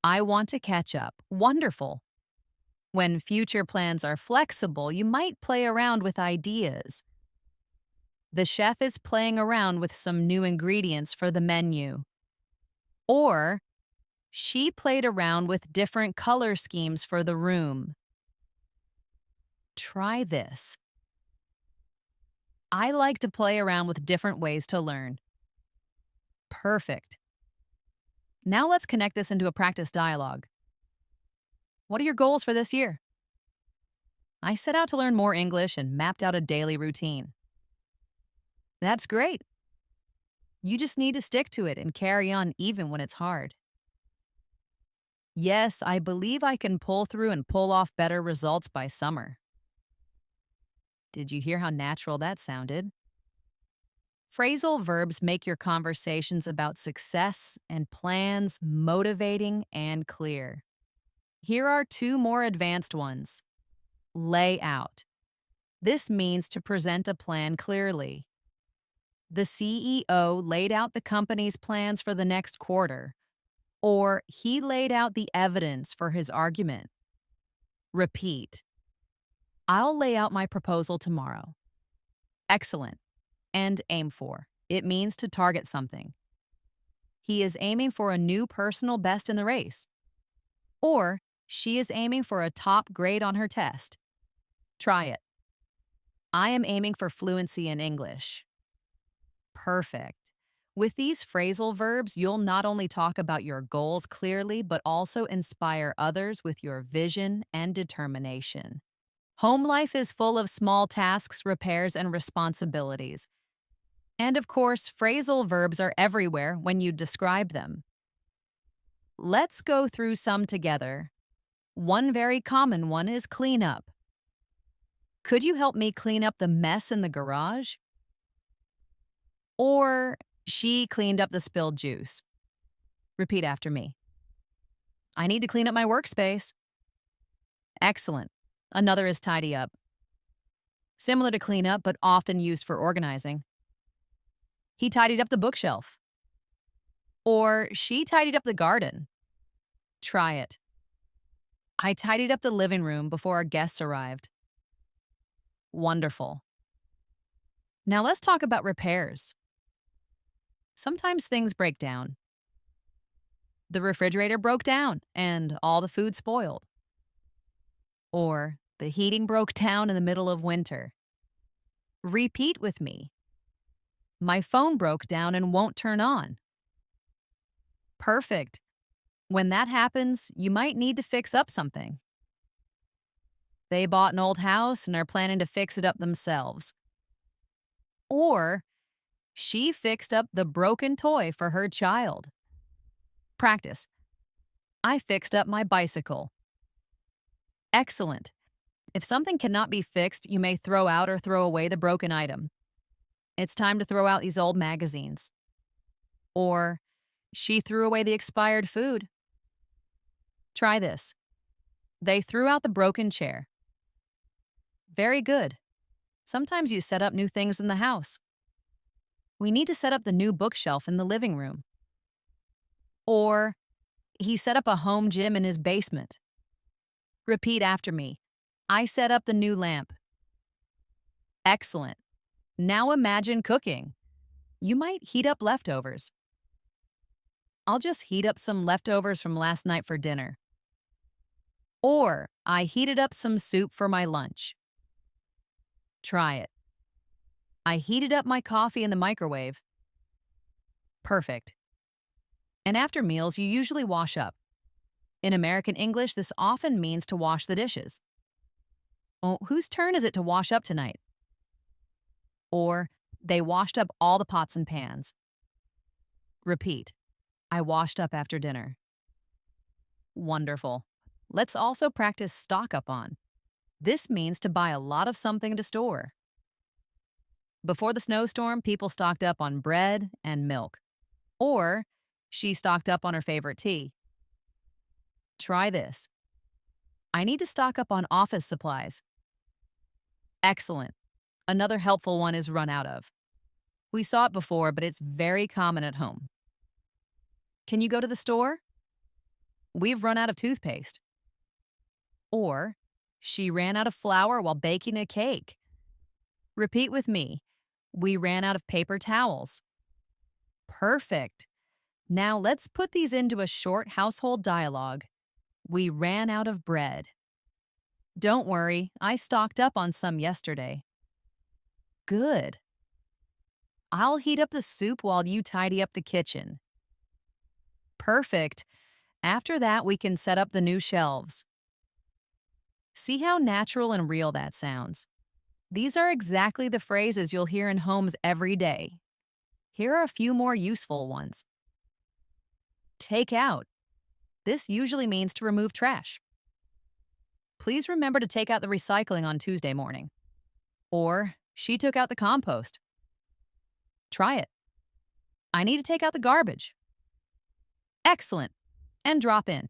I want to catch up. Wonderful. When future plans are flexible, you might play around with ideas. The chef is playing around with some new ingredients for the menu. Or, she played around with different color schemes for the room. Try this. I like to play around with different ways to learn. Perfect. Now let's connect this into a practice dialogue. What are your goals for this year? I set out to learn more English and mapped out a daily routine. That's great. You just need to stick to it and carry on even when it's hard. Yes, I believe I can pull through and pull off better results by summer. Did you hear how natural that sounded? Phrasal verbs make your conversations about success and plans motivating and clear. Here are two more advanced ones. Lay out. This means to present a plan clearly. The CEO laid out the company's plans for the next quarter, or he laid out the evidence for his argument. Repeat. I'll lay out my proposal tomorrow. Excellent. And aim for. It means to target something. He is aiming for a new personal best in the race. Or she is aiming for a top grade on her test. Try it. I am aiming for fluency in English. Perfect. With these phrasal verbs, you'll not only talk about your goals clearly, but also inspire others with your vision and determination. Home life is full of small tasks, repairs, and responsibilities. And of course, phrasal verbs are everywhere when you describe them. Let's go through some together. One very common one is clean up. Could you help me clean up the mess in the garage? Or, she cleaned up the spilled juice. Repeat after me. I need to clean up my workspace. Excellent. Another is tidy up. Similar to clean up, but often used for organizing. He tidied up the bookshelf. Or, she tidied up the garden. Try it. I tidied up the living room before our guests arrived. Wonderful. Now let's talk about repairs. Sometimes things break down. The refrigerator broke down and all the food spoiled. Or, the heating broke down in the middle of winter. Repeat with me. My phone broke down and won't turn on. Perfect. When that happens, you might need to fix up something. They bought an old house and are planning to fix it up themselves. Or, she fixed up the broken toy for her child. Practice. I fixed up my bicycle. Excellent. If something cannot be fixed, you may throw out or throw away the broken item. It's time to throw out these old magazines. Or, she threw away the expired food. Try this. They threw out the broken chair. Very good. Sometimes you set up new things in the house. We need to set up the new bookshelf in the living room. Or, he set up a home gym in his basement. Repeat after me. I set up the new lamp. Excellent. Now imagine cooking. You might heat up leftovers. I'll just heat up some leftovers from last night for dinner. Or, I heated up some soup for my lunch. Try it. I heated up my coffee in the microwave. Perfect. And after meals, you usually wash up. In American English, this often means to wash the dishes. Oh, whose turn is it to wash up tonight? Or, they washed up all the pots and pans. Repeat. I washed up after dinner. Wonderful. Let's also practice stock up on. This means to buy a lot of something to store. Before the snowstorm, people stocked up on bread and milk. Or, she stocked up on her favorite tea. Try this. I need to stock up on office supplies. Excellent. Another helpful one is run out of. We saw it before, but it's very common at home. Can you go to the store? We've run out of toothpaste. Or, She ran out of flour while baking a cake. Repeat with me. We ran out of paper towels. Perfect. Now let's put these into a short household dialogue. We ran out of bread. Don't worry, I stocked up on some yesterday. Good. I'll heat up the soup while you tidy up the kitchen. Perfect. After that, we can set up the new shelves. See how natural and real that sounds. These are exactly the phrases you'll hear in homes every day. Here are a few more useful ones. Take out. This usually means to remove trash. Please remember to take out the recycling on Tuesday morning. Or, she took out the compost. Try it. I need to take out the garbage. Excellent. And drop in.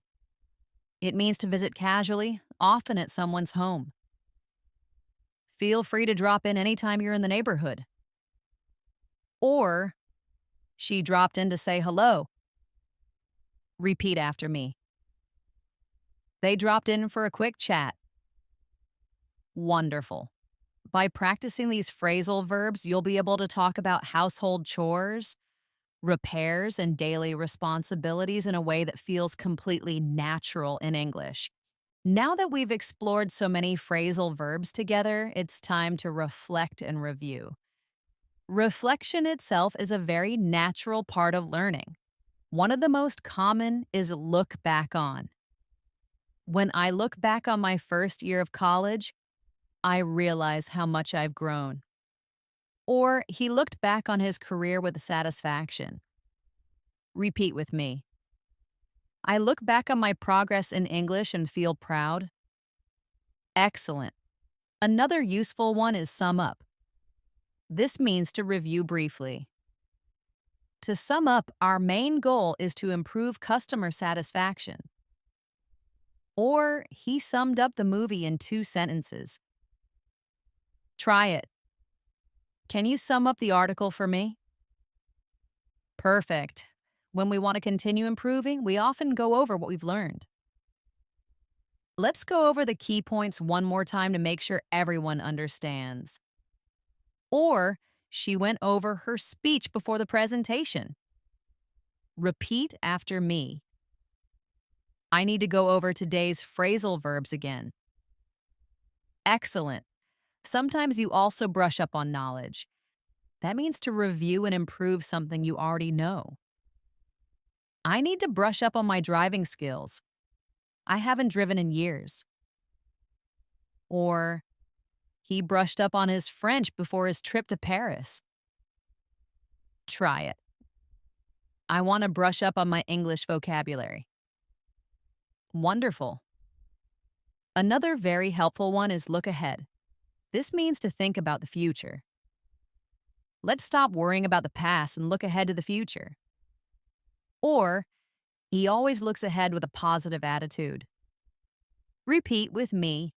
It means to visit casually, often at someone's home. Feel free to drop in anytime you're in the neighborhood. Or, she dropped in to say hello. Repeat after me. They dropped in for a quick chat. Wonderful. By practicing these phrasal verbs, you'll be able to talk about household chores, repairs, and daily responsibilities in a way that feels completely natural in English. Now that we've explored so many phrasal verbs together, it's time to reflect and review. Reflection itself is a very natural part of learning. One of the most common is look back on. When I look back on my first year of college, I realize how much I've grown. Or he looked back on his career with satisfaction. Repeat with me. I look back on my progress in English and feel proud. Excellent. Another useful one is sum up. This means to review briefly. To sum up, our main goal is to improve customer satisfaction. Or he summed up the movie in 2 sentences. Try it. Can you sum up the article for me? Perfect. When we want to continue improving, we often go over what we've learned. Let's go over the key points one more time to make sure everyone understands. Or, she went over her speech before the presentation. Repeat after me. I need to go over today's phrasal verbs again. Excellent. Sometimes you also brush up on knowledge. That means to review and improve something you already know. I need to brush up on my driving skills. I haven't driven in years. Or, he brushed up on his French before his trip to Paris. Try it. I want to brush up on my English vocabulary. Wonderful. Another very helpful one is look ahead. This means to think about the future. Let's stop worrying about the past and look ahead to the future. Or, he always looks ahead with a positive attitude. Repeat with me.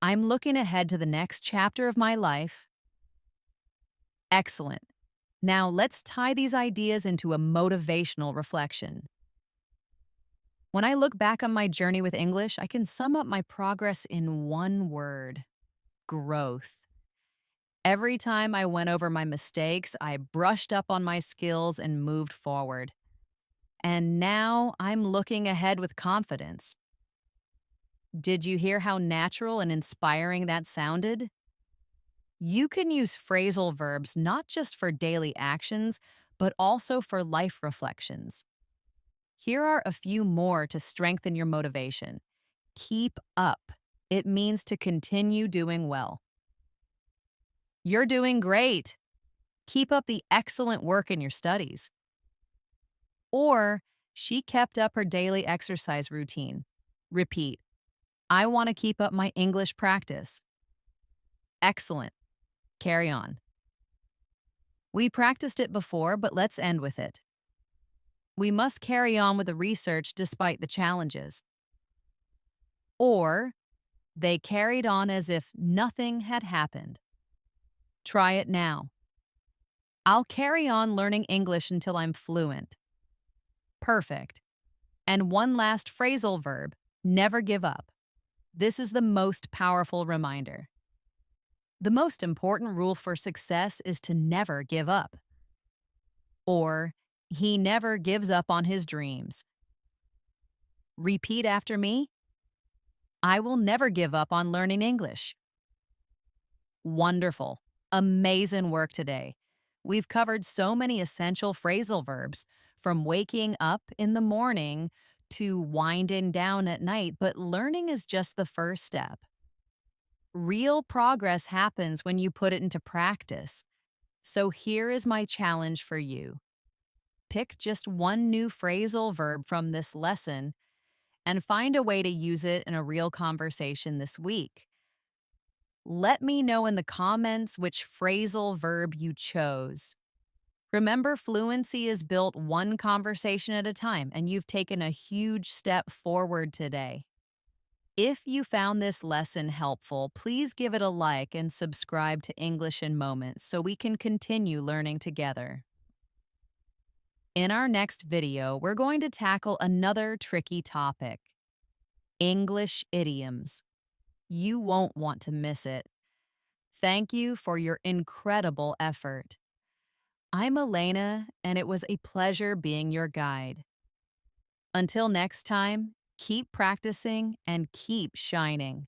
I'm looking ahead to the next chapter of my life. Excellent. Now let's tie these ideas into a motivational reflection. When I look back on my journey with English, I can sum up my progress in one word: growth. Every time I went over my mistakes, I brushed up on my skills and moved forward. And now I'm looking ahead with confidence. Did you hear how natural and inspiring that sounded? You can use phrasal verbs not just for daily actions, but also for life reflections. Here are a few more to strengthen your motivation. Keep up. It means to continue doing well. You're doing great. Keep up the excellent work in your studies. Or, she kept up her daily exercise routine. Repeat. I want to keep up my English practice. Excellent. Carry on. We practiced it before, but let's end with it. We must carry on with the research despite the challenges. Or, they carried on as if nothing had happened. Try it now. I'll carry on learning English until I'm fluent. Perfect. And one last phrasal verb, never give up. This is the most powerful reminder. The most important rule for success is to never give up. Or, he never gives up on his dreams. Repeat after me. I will never give up on learning English. Wonderful. Amazing work today. We've covered so many essential phrasal verbs, from waking up in the morning to winding down at night, but learning is just the first step. Real progress happens when you put it into practice. So here is my challenge for you. Pick just one new phrasal verb from this lesson and find a way to use it in a real conversation this week. Let me know in the comments which phrasal verb you chose. Remember, fluency is built one conversation at a time, and you've taken a huge step forward today. If you found this lesson helpful, please give it a like and subscribe to English in Moments so we can continue learning together. In our next video, we're going to tackle another tricky topic: English idioms. You won't want to miss it. Thank you for your incredible effort. I'm Elena, and it was a pleasure being your guide. Until next time, keep practicing and keep shining.